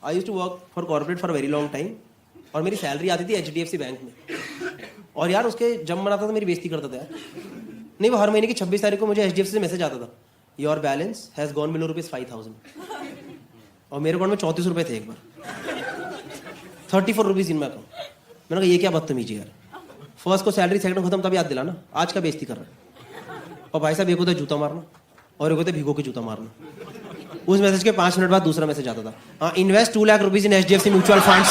I used to work for corporate for very long time और मेरी salary आती थी HDFC बैंक में। और यार उसके जब मनाता था मेरी बेइज्जती करता था यार। नहीं, वो हर महीने की 26 तारीख को मुझे HDFC से मैसेज आता था, your balance has gone below ₹5,000। और मेरे अकाउंट में 34 रुपये थे एक बार, 34 रुपीज़ इन माई अकाउंट। मैंने कहा ये क्या बदतमीजी यार, फर्स्ट को सैलरी, सेकंड खत्म तब याद दिलाना, आज का बेइज्जती कर रहा है। और भाई साहब एक होता है जूता मारना और एक होता है भिगो के जूता मारना। उस मैसेज के 5 मिनट बाद दूसरा मैसेज आता था, invest 2 lakh rupees in HDFC mutual funds.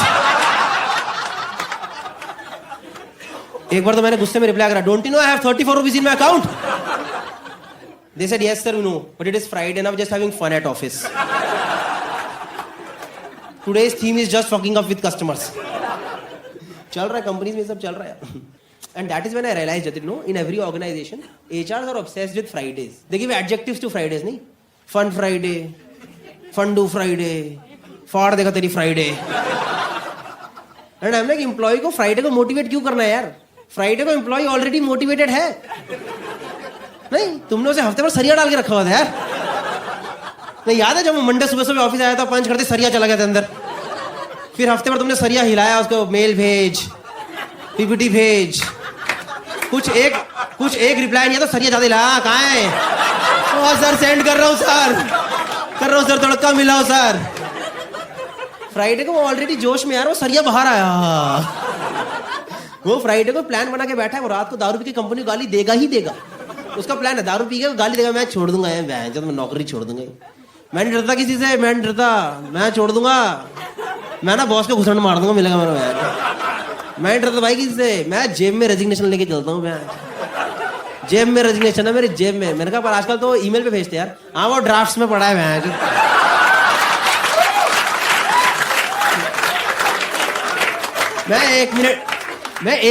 एक बार तो मैंने गुस्से में रिप्लाई करा, don't you know I have 34 rupees in my account. They said yes sir we know but it is Friday now, just having fun at office. Today's theme is just fucking up with customers. चल रहा है companies में, सब चल रहा है। And that is when I realized that, you know, in every organization, HRs are obsessed with Fridays. They give adjectives to Fridays, नहीं? Fun Friday, Fun do Friday, फाड़ देगा तेरी Friday. And I'm like, employee को Friday को motivate क्यों करना है यार? Friday को employee already motivated है. नहीं, तुमने उसे हफ्ते भर सरिया डाल के रखा हुआ था यार. नहीं, याद है जब मंडे सुबह सुबह ऑफिस आया था, पंच करते सरिया चला गया था अंदर. फिर हफ्ते भर तुमने सरिया हिलाया, उसको मेल भेज, PPT भेज, कुछ एक रिप्लाई नहीं है तो सरिया ज्यादा ला, कहाँ है? सर सेंड कर रहा हूँ सर, थोड़ा कम मिला सर। फ्राइडे को वो ऑलरेडी जोश में यार, वो सरिया बाहर आया। वो फ्राइडे को प्लान बना के बैठा है, वो रात को दारू पी के कंपनी को गाली देगा ही देगा। उसका प्लान है दारू पी के गाली देगा, मैं छोड़ दूंगा जब मैं नौकरी छोड़ दूंगा। मैं नहीं डरता किसी से, मैं छोड़ दूंगा, मैं ना बॉस को घुसड़ मार दूंगा, मिलेगा मेरा। मैं डरता भाई किसी से, मैं जेब में रेजिग्नेशन लेके चलता हूँ। मैं जेब में रेजिग्नेशन है मेरी जेब में। मैंने कहा पर आजकल तो ईमेल पे भेजते यार। हाँ वो ड्राफ्ट्स में पड़ा है। मैं एक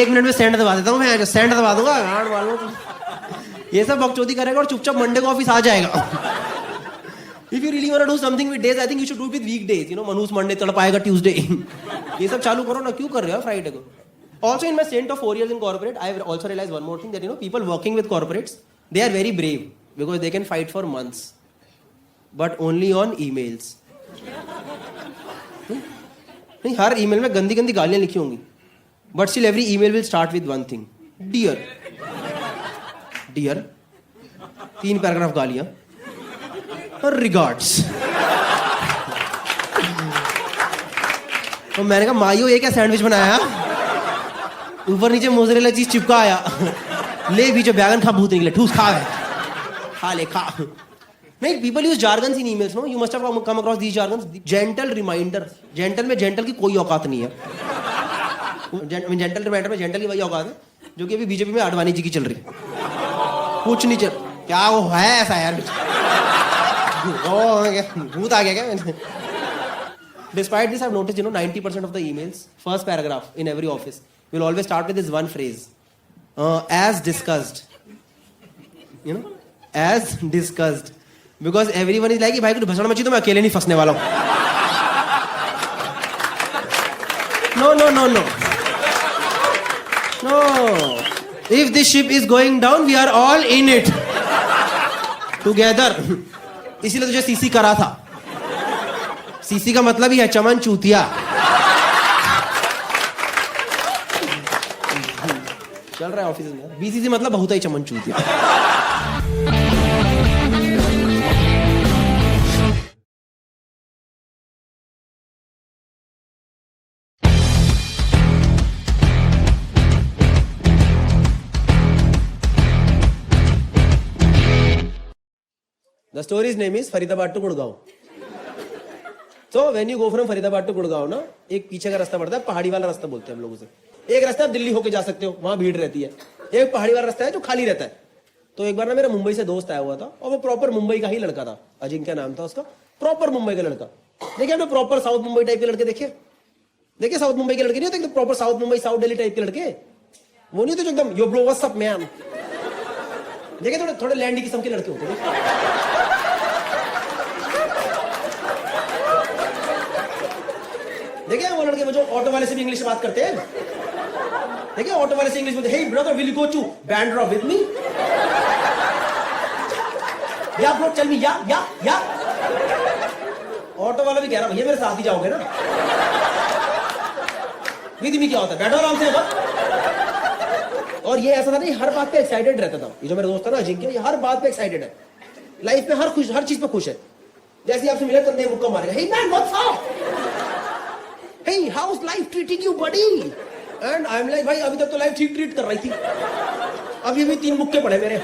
मिनट में सेंड दबा देता हूँ। मैं सेंड दबा दूंगा, ये सब बकचोदी करेगा और चुपचाप मंडे को ऑफिस आ जाएगा। If you really want to do something with days, I think you should do it with weekdays. You know, मनूस मंडे तड़प आएगा ट्यूसडे। ये सब चालू करो ना, क्यों कर रहे हो फ्राइडे को? Also in my stint of 4 years in corporate, I have also realized one more thing, that you know, people working with corporates, they are very brave because they can fight for months, but only on emails. नहीं, हर email में गंदी गंदी गालियां लिखी होंगी, but still every email will start with one thing, dear, 3 paragraph गालियां और regards. तो मैंने कहा माइयो ये क्या सैंडविच बनाया, ऊपर नीचे मोज़रेला चीज चिपका आया, ले भी जो बैगन खा भूत निकले, ठूस खा ले खा। नहीं, people use jargons in emails, no, you must have come across these jargons. Gentle reminder, gentle में जेंटल की कोई औकात नहीं है। जेंटल रिमाइंडर में जेंटल की वही औकात है जो कि अभी बीजेपी में आडवाणी जी की चल रही। कुछ नहीं चल, क्या वो है ऐसा यार, भूत आ गया क्या? Despite this, I've noticed, you know, 90% of the emails, first paragraph in every office will always start with this one phrase, as discussed. You know, as discussed, because everyone is like, भाई कुछ भसड़ मची तो मैं अकेले नहीं फंसने वाला हूँ। No. If this ship is going down, we are all in it together. इसीलिए तुझे सीसी करा था। सीसी का मतलब ही है चमन चूतिया। चल रहा है ऑफिस में, BCC मतलब बहुत ही चमन चूतिया। The story's name is Faridabad to Gurgaon. So when you go from Faridabad to Gurgaon ना, एक पीछे का रास्ता पड़ता है, पहाड़ी वाला रास्ता बोलते हैं हम लोग उसे। एक रास्ता आप दिल्ली होके जा सकते हो, वहां भीड़ रहती है। एक पहाड़ी वाला रास्ता है जो खाली रहता है। तो एक बार ना मेरा मुंबई से दोस्त आया हुआ था और वो प्रॉपर मुंबई का ही लड़का था, अजिंक्य नाम था उसका, प्रॉपर मुंबई का लड़का। देखिए आपने प्रॉपर साउथ मुंबई टाइप के लड़के देखिए साउथ मुंबई के लड़के नहीं होते proper south Mumbai south Delhi type के लड़के, वो नहीं होते जो एकदम यो ब्रो व्हाट्स अप मैन। देखिए थोड़े लैंडी किस्म के लड़के होते हैं। देखिए वो लड़के जो ऑटो वाले से भी इंग्लिश में बात करते हैं। देखिए ऑटो वाले से इंग्लिश में, hey brother will you go to Bandra with me? या ब्रो टेल मी, या ऑटो वाला भी कह रहा भैया मेरे साथ ही जाओगे ना। विधि में क्या होता है, बैठो आराम से बस। और ये ऐसा था नहीं, हर बात पे एक्साइटेड रहता था। ये जो मेरा दोस्त था ना अजिंक्य, ये हर बात पे एक्साइटेड है, लाइफ में हर चीज पे खुश है। जैसे आपसे मिला कंधे मुक्का मारेगा, hey man what's up, hey how is life treating you buddy, and I am like भाई अभी तक तो लाइफ ठीक ट्रीट कर रही थी, अभी भी 3 मुक्के पड़े मेरे।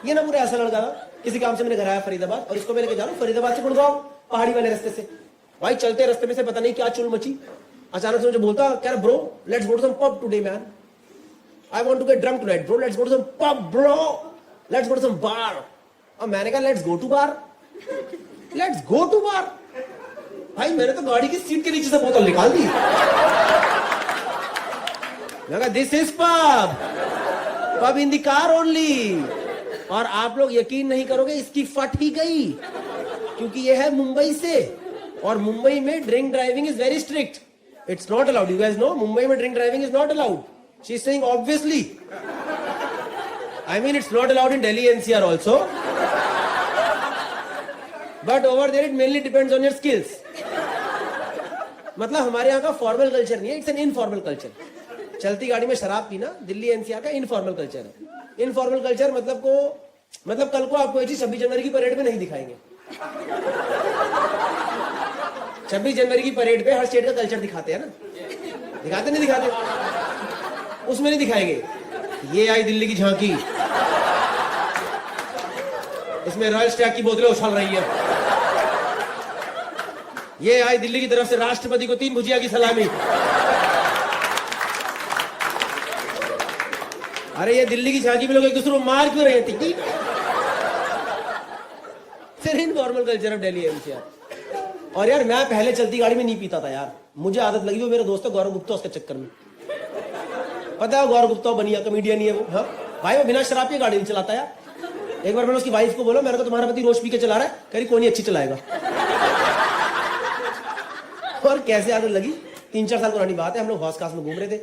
ये ना पूरा ऐसा लड़का था, किसी काम से मेरे घर आया फरीदाबाद, और इसको मैं लेके जा रहा हूँ फरीदाबाद से गुड़गांव पहाड़ी वाले रास्ते से। भाई चलते रास्ते में से पता नहीं क्या चुल मची, अचानक से मुझे बोलता कह रहा bro let's go to some pub today man, I want to get drunk tonight bro, let's go to some pub bro, let's go to some bar. और मैंने कहा let's go to bar, let's go to bar. भाई मैंने तो गाड़ी की seat के नीचे से बोतल निकाल दी। मैं कहा this is pub, pub in the car only. और आप लोग यकीन नहीं करोगे, इसकी फट ही गई, क्योंकि ये है मुंबई से, और मुंबई में drink driving is very strict, it's not allowed, you guys know, Mumbai में drink driving is not allowed. She is saying obviously, I mean it's not allowed in Delhi NCR also, but over there it mainly depends on your skills. मतलब हमारे यहाँ का formal culture नहीं है, it's an informal culture. चलती गाड़ी में शराब पीना दिल्ली एनसीआर का इनफॉर्मल कल्चर है। इनफॉर्मल कल्चर मतलब कल को आपको ये चीज 26 जनवरी की परेड में नहीं दिखाएंगे। 26 जनवरी की परेड पे हर स्टेट का कल्चर दिखाते हैं ना, दिखाते नहीं दिखाते, उसमें नहीं दिखाएंगे ये आई दिल्ली की झांकी, इसमें रॉयल स्टैग की बोतलें उछल रही है, ये आई दिल्ली की तरफ से राष्ट्रपति को 3 भुजिया की सलामी। अरे ये दिल्ली की झांकी में लोग एक दूसरे को मार क्यों रहे थे? फिर informal culture of Delhi NCR. और यार मैं पहले चलती गाड़ी में नहीं पीता था यार, मुझे आदत लगी, वो मेरा दोस्त है गौरव गुप्ता, उसके चक्कर में। पता है गौरव गुप्ता बनिया कॉमेडियन ही है वो। हाँ भाई वो बिना शराब के गाड़ी नहीं चलाता यार। एक बार मैंने उसकी वाइफ को बोला मेरे को तुम्हारा पति रोज पी के चला रहा है, कह रही कोई नहीं अच्छी चलाएगा। और कैसे आदत लगी, 3-4 साल पुरानी बात है, हम लोग हौस खास में घूम रहे थे,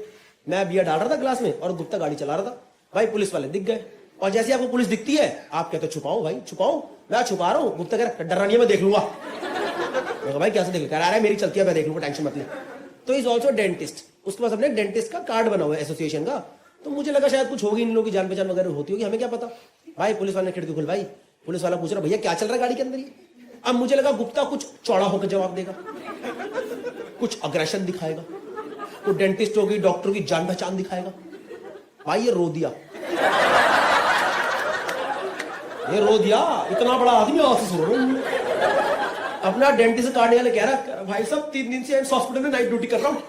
मैं बियर डाल रहा था ग्लास में और गुप्ता गाड़ी चला रहा था। भाई पुलिस वाले दिख गए, और जैसे आपको पुलिस दिखती है आप कहते छुपाओ भाई छुपाओ, मैं छुपा रहा हूँ। गुप्ता कह रहा डरा नहीं है मैं देख लूंगा। मैं भाई कैसे देख, कह रहा है मेरी चलती है मैं देख लूंगा, टेंशन मत ले। तो इज ऑल्सो डेंटिस्ट, उसके पास अपने डेंटिस्ट का कार्ड बना हुआ है एसोसिएशन का। तो मुझे लगा शायद कुछ होगी, इन लोगों की जान पहचान वगैरह होती होगी, हमें क्या पता। भाई पुलिस वाले ने खिड़की खुल, भाई पुलिस वाला पूछ रहा भैया क्या चल रहा है गाड़ी के अंदर ये। अब मुझे लगा गुप्ता कुछ चौड़ा होकर जवाब देगा, कुछ अग्रेशन दिखाएगा, तो डेंटिस्ट होगी डॉक्टर की जान पहचान दिखाएगा। भाई ये रो दिया, ये रो दिया, इतना बड़ा आदमी ऑफिस रो रहा हूं। अपना डेंटिस्ट कार्ड वाले कह रहा भाई साहब 3 दिन से हॉस्पिटल में नाइट ड्यूटी कर रहा हूं,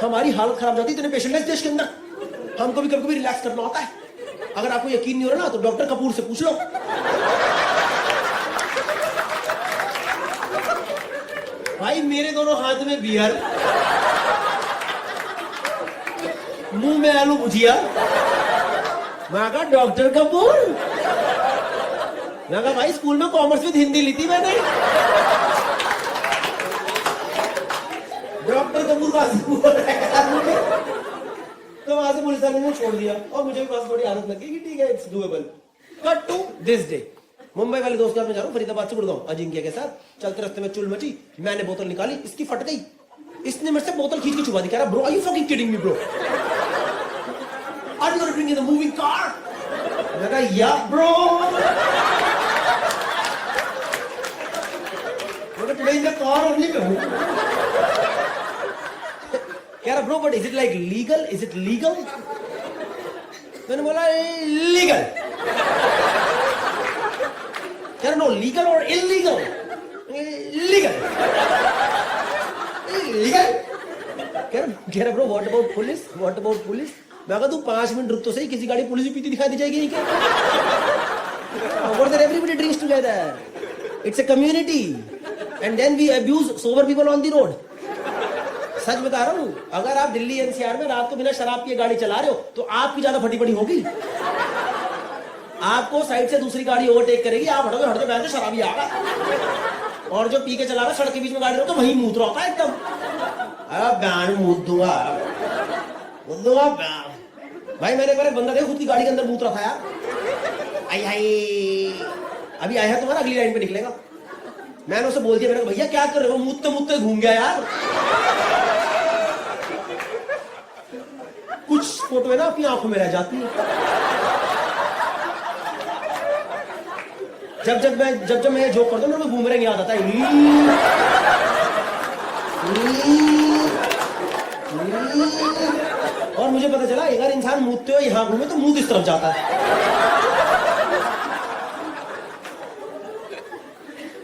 हमारी हालत खराब जाती है, इतने पेशेंट है इस देश के अंदर, हमको भी कभी-कभी रिलैक्स करना होता है। अगर आपको यकीन नहीं हो रहा ना तो डॉक्टर कपूर से पूछ लो। भाई मेरे दोनों हाथ में बियर, मुंह में आलू भुजिया, मैं कहा डॉक्टर कपूर, मैं कहा भाई स्कूल में कॉमर्स विद हिंदी ली थी मैंने, डॉक्टर कपूर का तो वहां से पुलिस वाले ने छोड़ दिया, और मुझे भी बस थोड़ी आदत लगी कि ठीक है it's doable. Cut to this day, Mumbai वाले दोस्त के साथ में जा रहा हूँ फरीदाबाद से गुड़गांव अजिंक्य के साथ, चलते रास्ते में चुल मची, मैंने बोतल निकाली, इसकी फट गई, इसने मेरे से बोतल खींच के छुपा दी, कह रहा bro are you fucking kidding me bro, are you gonna drink in the moving car. मैं कहा या ब्रो, मैं today in the car only करूं। कह रहा bro but is it like legal, is it legal? मैंने बोला legal. कह रहा नो लीगल और इलीगल? लीगल। लीगल? कह रहा bro what about police, what about police? मैं कहा तू 5 मिनट रुक तो सही, किसी गाड़ी पुलिस भी पीती दिखाई दी जाएगी क्या? Over there everybody drinks together. It's a community. And then we abuse sober people on the road. सच बता रहा हूं, अगर आप दिल्ली एनसीआर में रात को बिना शराब पिए गाड़ी चला रहे हो तो आपकी ज्यादा फटी पड़ी होगी। आपको साइड से दूसरी गाड़ी ओवरटेक करेगी, आप हटोगे, हटके बैठ के शराबी आगा, और जो पी के चला रहा है सड़क के बीच में गाड़ी रहो तो वहीं मूत रहा होता है एकदम, मूत दूंगा भाई। मैंने एक बंदा देखा खुद की गाड़ी के अंदर मूत रहा था यार, आई अभी आया है तुम्हारा, अगली लाइन पे निकलेगा। मैंने उसे बोल दिया, मैंने कहा भैया क्या कर रहे हो, मुझते मुझते घूम गया यार। कुछ फोटो है ना अपनी आंखों में रह जाती है। जब मैं जोक करता हूँ ना, मैं बूमरैंग याद आता है। और मुझे पता चला अगर इंसान मुझते हुए यहां घूमे तो मुंह इस तरफ जाता है।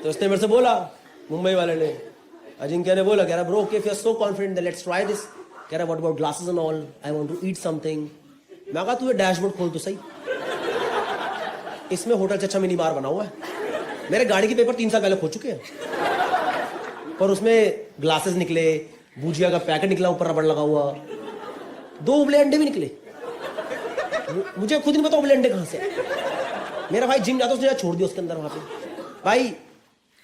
तो उसने मेरे से बोला, मुंबई वाले ने, अजिंक्य ने बोला, कह रहा bro okay if you are so confident then let's try this. कह रहा what about glasses and all, I want to eat something. मैं कहा तू ये डैशबोर्ड खोल तो सही, इसमें होटल चचा मिनी बार बना हुआ है। मेरे गाड़ी के पेपर 3 साल पहले खो चुके हैं, पर उसमें ग्लासेस निकले, भुजिया का पैकेट निकला ऊपर रबड़ लगा हुआ, 2 उबले अंडे भी निकले। मुझे खुद नहीं पता उबले अंडे कहां से। मेरा भाई जिम जाता, उसने छोड़ दिया उसके अंदर वहां पे। भाई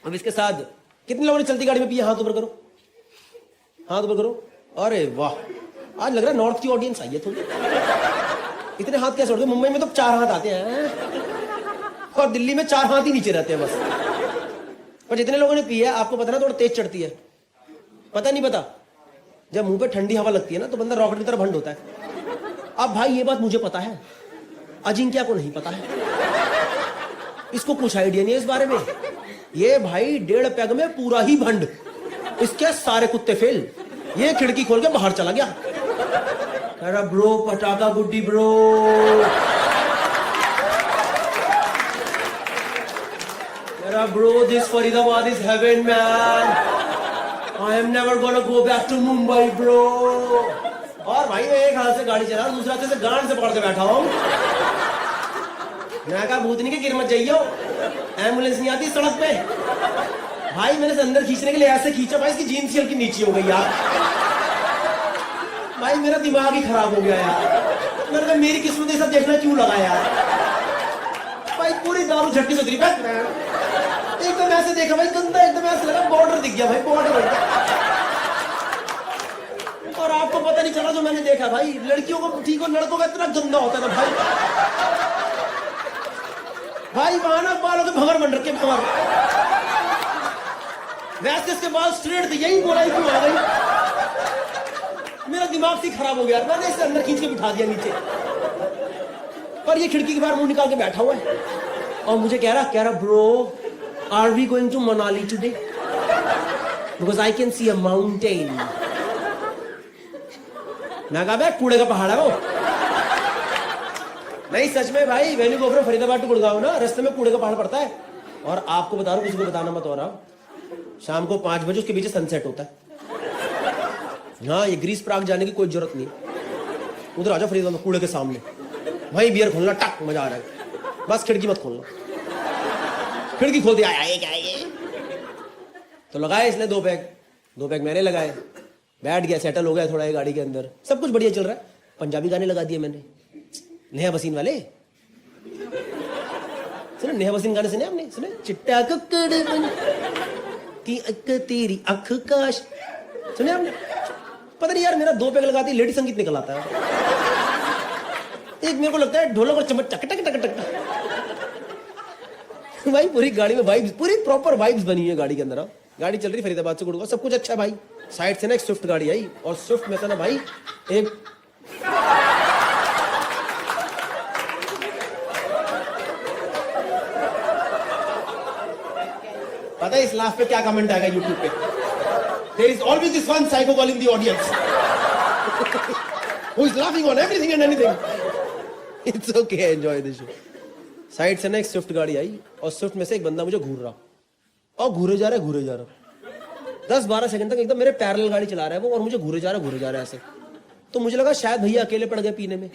अब इसके साथ कितने लोगों ने चलती गाड़ी में पिया, हाथ ऊपर करो, हाथ ऊपर करो। अरे वाह, आज लग रहा है नॉर्थ की ऑडियंस आई है थोड़ी। इतने हाथ कैसे उड़ गए? मुंबई में तो 4 हाथ आते हैं और दिल्ली में 4 हाथ ही नीचे रहते हैं बस। पर जितने लोगों ने पिया, आपको पता ना थोड़ा तेज चढ़ती है, पता नहीं पता। जब मुंह पे ठंडी हवा लगती है ना तो बंदा रॉकेट की तरह भंड होता है। अब भाई ये बात मुझे पता है, अजिंक्य को नहीं पता है, इसको कुछ आइडिया नहीं है इस बारे में। ये भाई 1.5 पैग में पूरा ही भंड, इसके सारे कुत्ते फेल। ये खिड़की खोल के बाहर चला गया, कह रहा ब्रो पटाखा गुड्डी ब्रो। कह रहा bro this Faridabad is heaven man, I am never gonna go back to Mumbai bro. और भाई मैं एक हाथ से गाड़ी चला, दूसरे हाथ से गांड से पकड़ के बैठा हूं। मैं कहा भूतनी के गिर मत जाइयो, एम्बुलेंस नहीं आती सड़क पे। भाई मैंने इसे अंदर खींचने के लिए ऐसे खींचा, भाई इसकी जीन्स हल्की नीचे हो गई यार। भाई मेरा दिमाग ही खराब हो गया यार। मैंने कहा मेरी किस्मत ये सब देखना क्यों लगा यार। भाई पूरी दारू झट्टी से उतरी। एकदम ऐसे देखा भाई, गंदा एकदम ऐसे लगा बॉर्डर दिख गया भाई, बॉर्डर। और आपको पता नहीं चला जो मैंने देखा भाई, लड़कियों को ठीक हो, लड़कों का इतना गंदा होता है ना भाई। भाई वहां ना बालों के भंवर बन रखे, भंवर। वैसे इसके बाल स्ट्रेट थे, यही बोलाई क्यों आ गई। मेरा दिमाग से खराब हो गया, मैंने इसे अंदर खींच के बिठा दिया नीचे। पर ये खिड़की के बाहर मुंह निकाल के बैठा हुआ है और मुझे कह रहा bro are we going to Manali today, because I can see a mountain. मैं कहा कूड़े का पहाड़ है वो। नहीं सच में भाई, when you go from Faridabad to Gurgaon ना, रास्ते में कूड़े का पहाड़ पड़ता है। और आपको बता रहा हूं, किसी को बताना मत हो रहा, शाम को 5 बजे उसके पीछे सनसेट होता है। हाँ, ये ग्रीस प्राग जाने की कोई जरूरत नहीं, उधर आ जाओ फरीदाबाद में कूड़े के सामने, वहीं बियर खोलना, टक मजा आ रहा है। बस खिड़की मत खोलना। खिड़की खोल दिया, आए क्या ये। तो लगाए इसने 2 पैग मैंने लगाए, बैठ गया, सेटल हो गया थोड़ा ये गाड़ी के अंदर, सब कुछ बढ़िया चल रहा है। पंजाबी गाने लगा दिए मैंने, नेहा बसीन वाले। सुने नेहा बसीन गाने सुने आपने? सुने चिट्टा कुक्कड़ बन की अक तेरी अख काश, सुने आपने? पता नहीं यार, मेरा 2 पैग लगाती लेडी संगीत निकल आता है। एक मेरे को लगता है ढोलक और चम्मच टक टक टक टक। भाई पूरी गाड़ी में वाइब्स, पूरी प्रॉपर वाइब्स बनी है गाड़ी के अंदर। गाड़ी चल रही फरीदाबाद से गुड़गांव, सब कुछ अच्छा है भाई। साइड से ना एक स्विफ्ट गाड़ी आई, और स्विफ्ट में था ना भाई एक पता है इस लाफ पे क्या कमेंट आएगा यूट्यूब पे? There is always this one psycho girl in the audience who is laughing on everything and anything. It's okay, enjoy the show. Side से ना एक स्विफ्ट गाड़ी आई और स्विफ्ट में से एक बंदा मुझे घूर रहा, और घूरे जा रहा है 10-12 सेकंड तक एकदम मेरे पैरेलल गाड़ी चला रहा है वो, और मुझे घूरे जा रहा है ऐसे। तो मुझे लगा शायद भैया अकेले पड़ गए पीने में।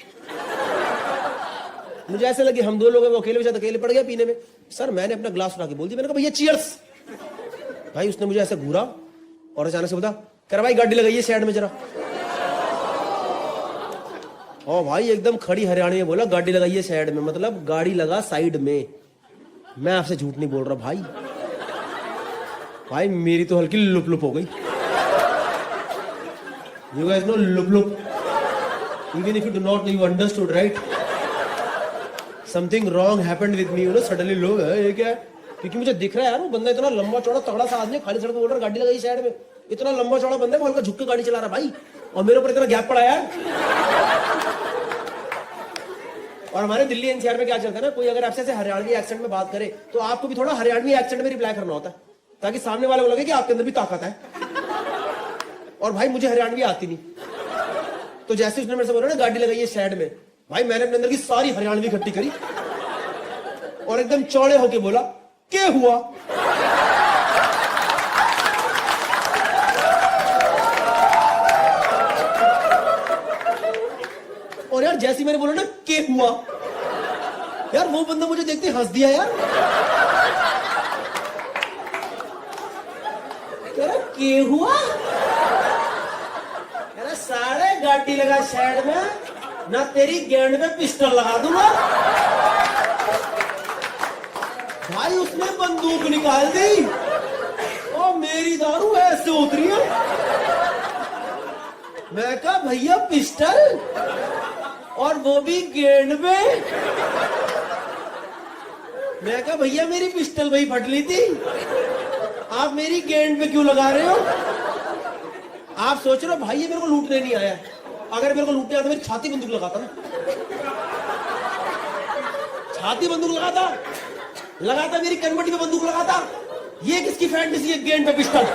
मुझे ऐसे लगे हम 2 लोग हैं, वो अकेले पड़ गया पीने में। सर मैंने अपना ग्लास उठा के बोल दिया, मैंने कहा भैया चीयर्स। भाई उसने मुझे ऐसे घूरा और अचानक से बोला, कर भाई गाड़ी लगाइए साइड में जरा। और भाई एकदम खड़ी हरियाणी में बोला गाड़ी लगाइए साइड में, मतलब गाड़ी लगा साइड में। मैं आपसे झूठ नहीं बोल रहा भाई, मेरी तो हल्की लुप लुप हो गई। You guys know loop loop? Even if you do not know, you understood, right? Something wrong happened with me, you know, suddenly लोग ये क्या? क्योंकि मुझे दिख रहा है यार वो बंदा इतना लंबा चौड़ा तगड़ा सा आदमी, खाली सड़क पे बोल रहा गाड़ी लगाई साइड में, इतना लंबा चौड़ा बंदा है, हल्का झुक के गाड़ी चला रहा भाई, और मेरे ऊपर इतना गैप पड़ा यार। और हमारे दिल्ली एनसीआर में क्या चलता है ना, कोई अगर आपसे ऐसे हरियाणवी एक्सेंट में बात करे तो आपको भी थोड़ा हरियाणवी एक्सेंट में रिप्लाई करना होता है, ताकि सामने वाले को लगे कि आपके अंदर भी ताकत है। और भाई मुझे हरियाणवी आती नहीं, तो जैसे उसने मेरे से बोला ना गाड़ी लगाई है साइड में, भाई मैंने अपने अंदर की सारी हरियाणवी इकट्ठी करी और एकदम चौड़े होके बोला क्या हुआ। और यार जैसे मैंने बोला ना क्या हुआ, यार वो बंदा मुझे देखते हंस दिया यार, क्या हुआ यार, सारे गाड़ी लगा साइड में ना, तेरी गेंद में पिस्टल लगा दूंगा। भाई उसने बंदूक निकाल दी और मेरी दारू ऐसे उतरी है। मैं कहा भैया पिस्टल, और वो भी गेंद में। मैं कहा भैया मेरी पिस्टल वही फट ली थी, आप मेरी गेंद पे क्यों लगा रहे हो। आप सोच रहे हो भाई ये मेरे को लूटने नहीं आया, अगर मेरे को लूटने आता मेरी छाती बंदूक लगाता ना, छाती बंदूक लगाता मेरी कन्वर्टी पे बंदूक लगाता। ये किसकी फैंटेसी है, गेंद पे पिस्टल,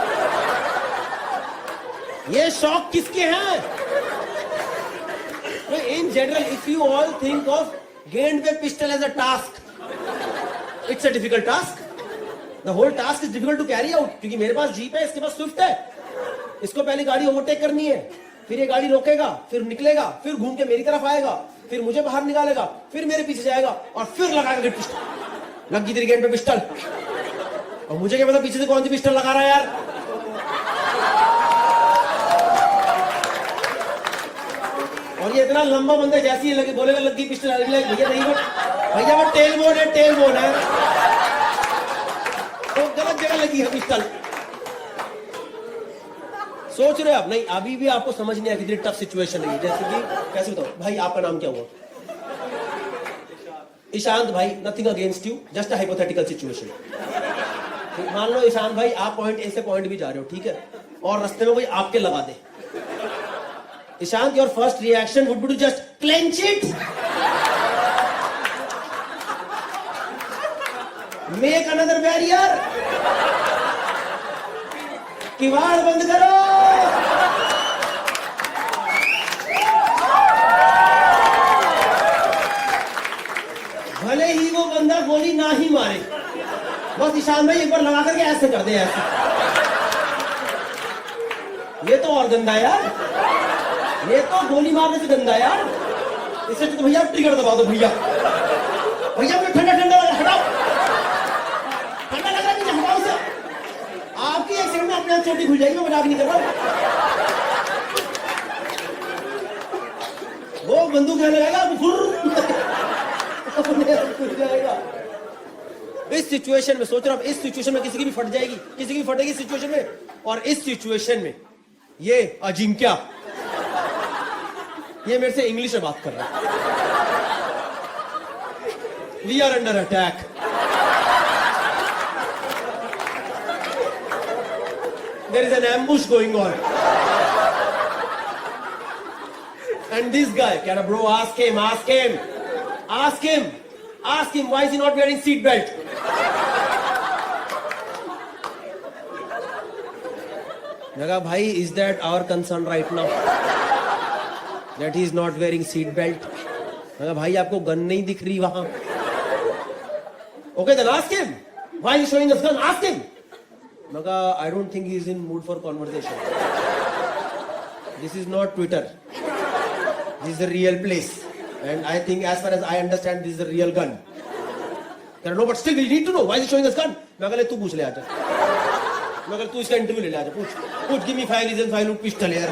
ये शौक किसके हैं। In general if you all think of गेंद पे pistol as a task, it's a difficult task, the whole task is difficult to carry out. क्योंकि मेरे पास जीप है, इसके पास स्विफ्ट है, इसको पहले गाड़ी ओवरटेक करनी है, फिर ये गाड़ी रोकेगा, फिर निकलेगा, फिर घूम के मेरी तरफ आएगा, फिर मुझे बाहर निकालेगा, फिर मेरे पीछे जाएगा और फिर लगाएगा पिस्टल। लग गई तेरी गेंद पे पिस्टल, और मुझे क्या पता पीछे से कौन सी पिस्टल लगा रहा है यार। और ये इतना लंबा बंदा, जैसे ही लगे बोलेगा लग गई पिस्टल, भैया नहीं, भैया वो टेल बोन है, टेल बोन है, तो गलत जगह लगी है पिस्टल। सोच रहे हो आप, नहीं अभी भी आपको समझ नहीं आया कितनी टफ सिचुएशन है। जैसे कि कैसे बताओ भाई, आपका नाम क्या हुआ? ईशांत भाई, nothing against you, just a hypothetical situation. मान लो ईशांत भाई आप पॉइंट ए से पॉइंट बी जा रहे हो, ठीक है, और रास्ते में कोई आपके लगा दे। Ishant your first reaction would be to just clench it, make another barrier, किवाड़ बंद करो। भले ही वो बंदा गोली ना ही मारे, बस ईशान भाई एक बार लगा करके ऐसे कर दे, ऐसे। ये तो और गंदा है यार, ये तो गोली मारने से गंदा है यार। इससे तो भैया ट्रिगर दबा दो, भैया भैया मुझे ठंडा ठंडा हटाओ, ठंडा लग रहा है, हटाओ से। आपकी एक सेकंड में अपने आप चोटी खुल जाएगी, मजाक नहीं कर रहा। वो बंदूक लगाएगा, खुल जाएगा। इस सिचुएशन में सोच रहा हूं, इस सिचुएशन में किसी की भी फट जाएगी, किसी की भी फटेगी सिचुएशन में। और इस सिचुएशन में ये अजिंक्य, ये मेरे से इंग्लिश में बात कर रहा है। We are under attack. There is an ambush going on. And this guy, can a bro ask him, why is he not wearing seat belt? मैं कहा भाई, is that our concern right now? That he is not wearing seat belt? मैं कहा भाई आपको gun नहीं दिख रही वहां? Okay, then ask him. Why are you showing us gun? Ask him. मैं कहा I don't think he is in mood for conversation. This is not Twitter. This is a real place. And I think as far as I understand, this is a real gun. No, but still we need to know why is he showing us gun. मैं कहा ले तू पूछ ले आजा, मैं कहा तू इसका इंटरव्यू ले ले आजा, पूछ give me 5 reasons why you pistol यार।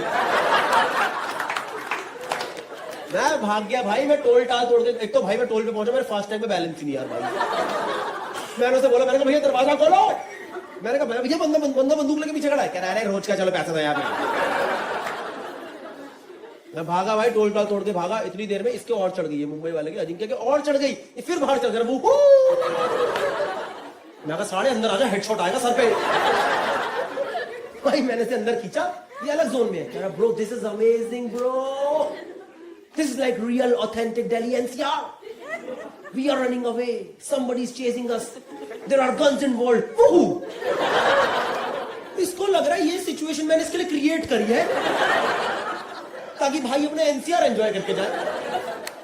मैं भाग गया भाई, मैं टोल टाल तोड़ के, एक तो भाई मैं टोल पे पहुंचा, मेरे फास्ट टैग में बैलेंस ही नहीं यार भाई। मैंने उसे बोला, मैंने कहा भैया दरवाजा खोलो, मैंने कहा भैया बंदा बंदूक लेके पीछे खड़ा है, कह रहा है रोज का चलो पैसा था यहाँ पे। मैं भागा भाई, टोल टाल तोड़ के भागा, इतनी देर में इसके और चढ़ गई है, मुंबई वाले के अजिंक्य के और चढ़ गई, फिर बाहर चढ़ गया। मैं कहा साढ़े अंदर आ जा, हेडशॉट आएगा सर पे। भाई मैंने से अंदर खींचा, ये अलग जोन में है। कह रहा bro this is amazing bro, this is like real authentic Delhi NCR, we are running away, somebody is chasing us, there are guns involved. इसको लग रहा है ये सिचुएशन मैंने इसके लिए क्रिएट करी है ताकि भाई अपने एनसीआर एंजॉय करके जाए।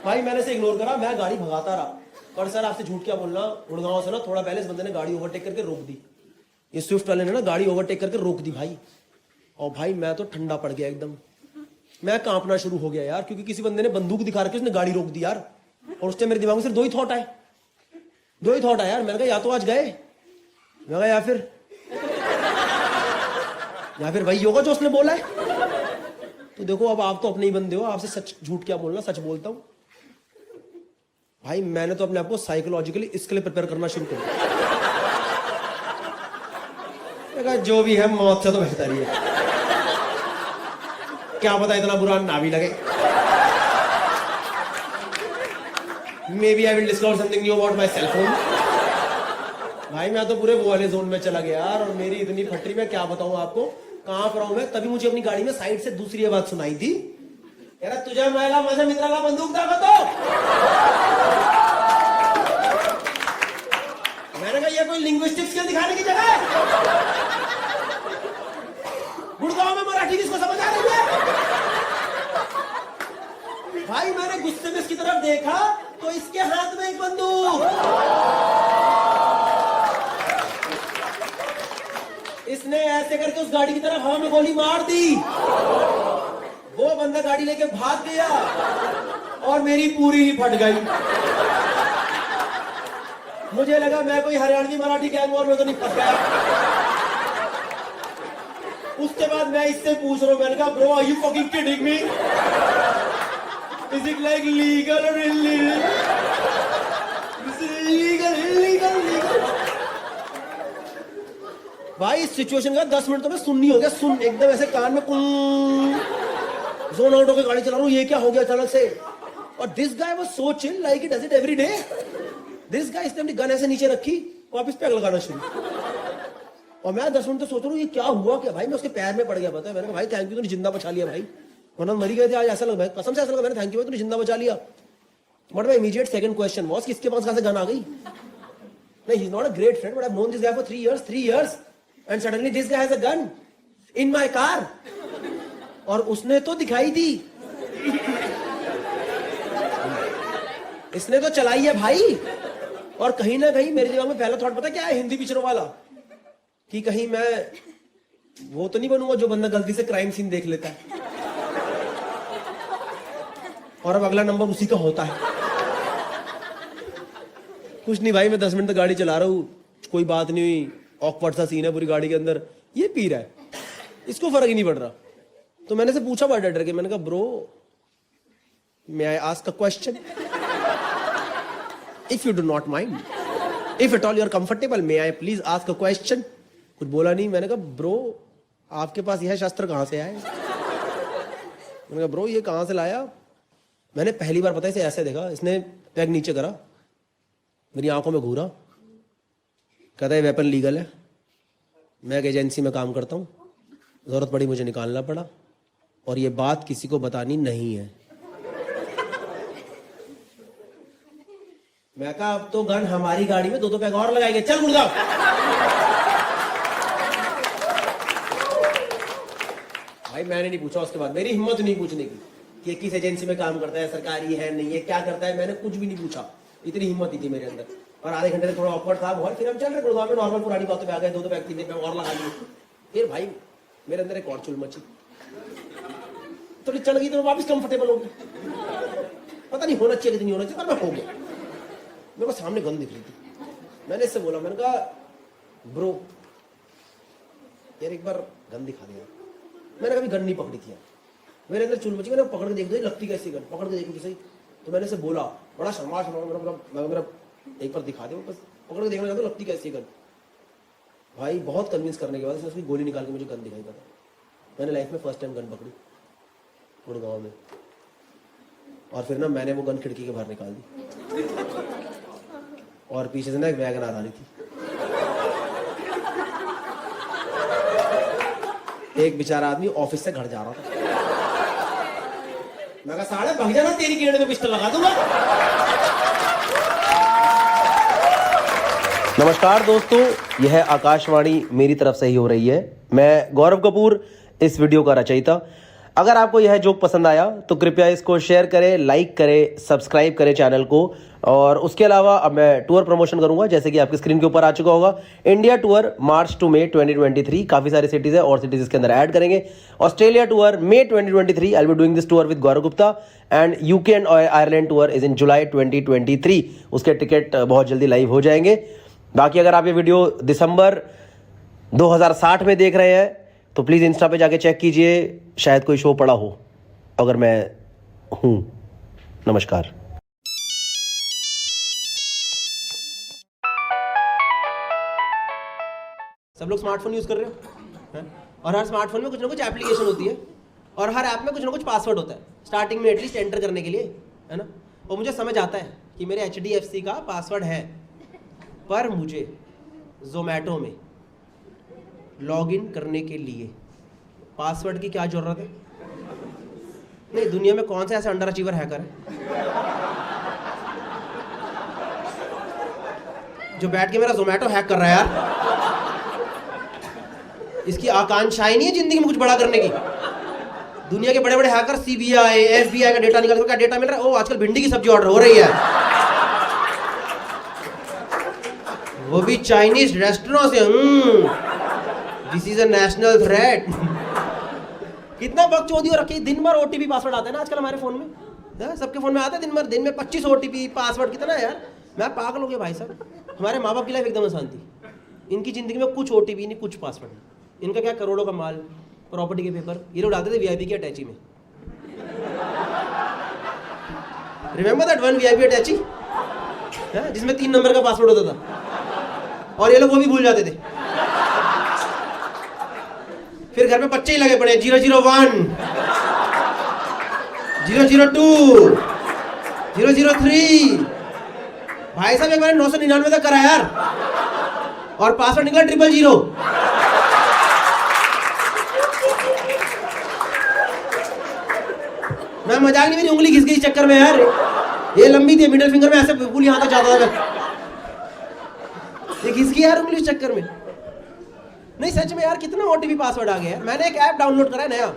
भाई मैंने से इग्नोर करा, मैं गाड़ी भगाता रहा। पर सर आपसे झूठ क्या बोलना, गुड़गांव से ना थोड़ा पहले इस बंदे ने गाड़ी ओवरटेक करके रोक दी, ये स्विफ्ट वाले ने ना गाड़ी ओवरटेक करके रोक दी भाई। और भाई मैं तो ठंडा पड़ गया एकदम, मैं कांपना शुरू हो गया यार, क्योंकि किसी बंदे ने बंदूक दिखा रखी, उसने गाड़ी रोक दी यार। और उससे मेरे दिमाग में सिर्फ दो ही थॉट आए यार। मैंने कहा या तो आज गए, मैं कहा या फिर वही होगा जो उसने बोला है। तो देखो अब आप तो अपने ही बंदे हो, आपसे सच झूठ क्या बोलना, सच बोलता हूं भाई। मैंने तो अपने आप को साइकोलॉजिकली इसके लिए प्रिपेयर करना शुरू कर दिया, जो भी है मौत से तो बेहतर ही है, क्या पता इतना बुरा ना भी लगे। Maybe I will discover something new about myself. भाई मैं तो पूरे वो वाले जोन में चला गया यार, और मेरी इतनी फटरी, मैं क्या बताऊं आपको कहां पर हूं मैं। तभी मुझे अपनी गाड़ी में साइड से दूसरी आवाज सुनाई थी, यार तुझे महिला माझ्या मित्राला बंदूक दाखवतो। मैंने कहा ये कोई लिंग्विस्टिक्स स्किल दिखाने की जगह है, गुड़गांव में मराठी किसको समझ आ रही है। भाई मैंने गुस्से में इसकी तरफ देखा तो इसके हाथ में एक बंदूक, इसने ऐसे करके उस गाड़ी की तरफ हवा में गोली मार दी। वो बंदा गाड़ी लेके भाग गया और मेरी पूरी ही फट गई। मुझे लगा मैं कोई हरियाणवी मराठी गैंग वॉर में तो नहीं फंस गया। उसके बाद मैं इससे पूछ रहा हूं, मैंने कहा bro are you fucking kidding me, is it like legal और इलीगल, भाई इस सिचुएशन का 10 मिनट तो मैं सुन हो गया, सुन एकदम ऐसे कान में जोन आउट होकर गाड़ी चला रहा हूं, ये क्या हो गया अचानक से। और this guy was so chill like it does it every day. This guy इसने अपनी गन ऐसे नीचे रखी, वापस पैक लगाना शुरू। और मैं 10 मिनट तो सोच रहा हूँ ये क्या हुआ क्या। भाई मैं उसके पैर में पड़ गया, पता है। मैंने कहा भाई थैंक यू, तूने जिंदा बचा लिया भाई, वरना मरी गए थे आज। ऐसा लगा कसम से, ऐसा लगा मैंने थैंक यू तूने जिंदा बचा लिया। But my immediate second question was किसके पास कहां से गन आ गई। नहीं, he is not a great friend, but I have known this guy for 3 years and suddenly this guy has a gun in my car. और उसने तो दिखाई दी, इसने तो चलाई है भाई। और कहीं ना कहीं मेरे दिमाग में पहला थॉट पता क्या है, हिंदी पिक्चरों वाला, कि कहीं मैं वो तो नहीं बनूंगा जो बंदा गलती से क्राइम सीन देख लेता है और अब अगला नंबर उसी का होता है। कुछ नहीं भाई, मैं 10 मिनट तक गाड़ी चला रहा हूं, कोई बात नहीं हुई, ऑकवर्ड सा सीन है पूरी गाड़ी के अंदर, ये पी रहा है, इसको फर्क ही नहीं पड़ रहा। तो मैंने से पूछा बड़ा डर के, मैंने कहा bro may I ask a question, if you do not mind, if at all you are comfortable, may I please ask a question. कुछ बोला नहीं। मैंने कहा ब्रो आपके पास यह शस्त्र कहां से आए। मैंने कहा ब्रो ये कहां से लाया। मैंने पहली बार पता है इसे ऐसे देखा, इसने पैग नीचे करा, मेरी आंखों में घूरा, कहता है वेपन लीगल है, मैं एक एजेंसी में काम करता हूं, जरूरत पड़ी मुझे निकालना पड़ा, और ये बात किसी को बतानी नहीं है। मैं कहा अब तो गन हमारी गाड़ी में 2 पैग और लगाएंगे, चल गुड़गांव। भाई मैंने नहीं पूछा उसके बाद, मेरी हिम्मत नहीं पूछने की कि किस एजेंसी में काम करता है, सरकारी है नहीं है, क्या करता है, मैंने कुछ भी नहीं पूछा। इतनी हिम्मत ही थी मेरे अंदर। और आधे घंटे से थोड़ा ऑकवर्ड था बहुत, फिर हम चल रहे गुड़गांव में, नॉर्मल पुरानी बातों पे आ गए, 2 पैग 3 पैग और लगा लिए। फिर भाई मेरे अंदर एक और चुल मची, थोड़ी चढ़ गई तो वापस कंफर्टेबल हो गई। पता नहीं होना चाहिए कि नहीं होना चाहिए, पर मैं हो गया। मेरे को सामने गन दिख रही थी, मैंने इससे बोला, मैंने कहा ब्रो यार एक बार गन दिखा दिया। मैंने कभी गन नहीं पकड़ी थी यार, मेरे अंदर चुल मची, मैंने पकड़ के देख दो लगती कैसी गन, पकड़ के देखो सही। तो मैंने इसे बोला बड़ा शर्मा मेरा एक बार दिखा दे, बस पकड़ के देखना चाहता लगती कैसी गन। भाई बहुत कन्विंस करने के बाद उसने उसकी गोली निकाल के मुझे गन दिखाई। पता मैंने लाइफ में फर्स्ट टाइम गन पकड़ी गुड़गांव में, और फिर ना मैंने वो गन खिड़की के बाहर निकाल दी, और पीछे से ना एक वैगन आ रही थी। एक बेचारा आदमी ऑफिस से घर जा रहा था, मैं कहा साले भाग जाना, तेरी गेड़ में पिस्टल लगा दूंगा। नमस्कार दोस्तों, यह आकाशवाणी मेरी तरफ से ही हो रही है। मैं गौरव कपूर, इस वीडियो का रचयिता। अगर आपको यह जोक पसंद आया तो कृपया इसको शेयर करें, लाइक करें, सब्सक्राइब करें चैनल को। और उसके अलावा अब मैं टूर प्रमोशन करूंगा, जैसे कि आपकी स्क्रीन के ऊपर आ चुका होगा। इंडिया टूर मार्च टू मई 2023, काफ़ी सारी सिटीज़ है और सिटीज़ इसके अंदर ऐड करेंगे। Australia tour May 2023, I will be doing this tour with Gaurav Gupta. And UK and Ireland tour is in July 2023। उसके टिकट बहुत जल्दी लाइव हो जाएंगे। बाकी अगर आप ये वीडियो दिसंबर 2060 में देख रहे हैं तो प्लीज़ इंस्टा पे जाके चेक कीजिए, शायद कोई शो पड़ा हो, अगर मैं हूँ। नमस्कार। सब लोग स्मार्टफोन यूज़ कर रहे हो हैं? और हर स्मार्टफोन में कुछ ना कुछ एप्लीकेशन होती है और हर ऐप में कुछ ना कुछ पासवर्ड होता है, स्टार्टिंग में एटलीस्ट एंटर करने के लिए, है ना। और मुझे समझ आता है कि मेरे HDFC का पासवर्ड है, पर मुझे जोमेटो में लॉगिन करने के लिए पासवर्ड की क्या जरूरत है? नहीं, दुनिया में कौन सा ऐसा अंडर अचीवर हैकर है जो बैठ के मेरा जोमेटो हैक कर रहा है? यार, इसकी आकांक्षाएं नहीं है जिंदगी में कुछ बड़ा करने की। दुनिया के बड़े बड़े हैकर CBI, FBI का डेटा निकाल के क्या डेटा मिल रहा है? ओ, आजकल भिंडी की सब्जी ऑर्डर हो रही है, वो भी चाइनीज रेस्टोरेंट से। This is a national threat. कितना बकचोदी हो रखी है, दिन भर OTP पासवर्ड आता है ना आजकल हमारे फोन में, सबके फोन में आता है दिन में 25 OTP पासवर्ड। कितना है यार, मैं पागल हो गया भाई साहब। हमारे माँ बाप की लाइफ एकदम आसान थी, इनकी जिंदगी में कुछ OTP नहीं, कुछ पासवर्ड। इनका क्या करोड़ों का माल, प्रॉपर्टी के पेपर, ये लोग डालते थे VIP की अटैची में। रिमेंबर दैट वन VIP अटैची, जिसमें 3 नंबर का पासवर्ड होता था, और ये लोग वो भी भूल जाते थे। फिर घर में बच्चे ही लगे पड़े, 001, 002, 003। भाई साहब एक बार 999 तक करा यार, और पासवर्ड निकला 000। मैं मजाक नहीं, मेरी उंगली घिस गई इस चक्कर में यार। ये लंबी थी, मिडिल फिंगर में ऐसे बिल्कुल यहां तक जाता था, ये घिस गई यार उंगली इस चक्कर में। नहीं सच में यार, कितना OTP पासवर्ड आ गया है। मैंने एक ऐप डाउनलोड करा है नया,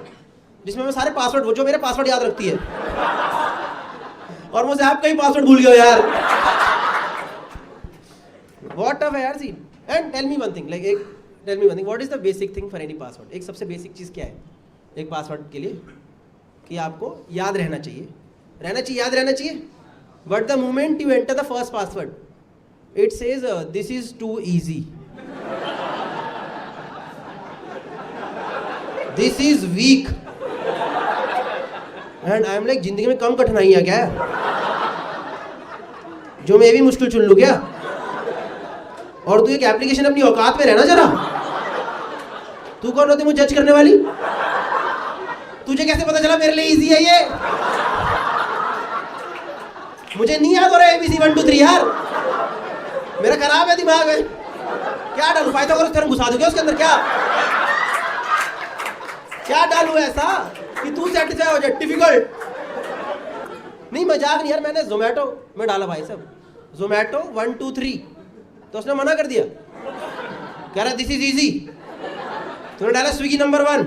जिसमें मैं सारे पासवर्ड, वो जो मेरे पासवर्ड याद रखती है, और मुझे ऐप का ही पासवर्ड भूल गया यार। व्हाट अ यार scene. And tell me one thing, what is the basic thing for any password? एक सबसे बेसिक चीज क्या है एक पासवर्ड के लिए? कि आपको याद रहना चाहिए, याद रहना चाहिए। But the moment you enter the first password, it says this is too easy, this is weak, and I am like, जिंदगी में कम कठिनाइयां क्या है जो मैं भी मुश्किल चुन लूं क्या? और तू एक एप्लीकेशन, अपनी औकात में रहना जरा। तू कौन होती मुझे जज करने वाली? तुझे कैसे पता चला मेरे लिए इजी है ये? मुझे नहीं याद हो रहा है ABC 1 2 3 यार, मेरा खराब है दिमाग है। क्या डालूं, पाइथागोरस थ्योरम घुसा दूं क्या उसके अंदर? क्या डालूं ऐसा कि तू सेटिस्फाई हो जाए? डिफिकल्ट नहीं, मजाक नहीं यार। मैंने जोमेटो में डाला भाई साहब, जोमेटो 1 2 3, तो उसने मना कर दिया, कह रहा दिस इज इजी। तूने डाला स्विगी नंबर 1,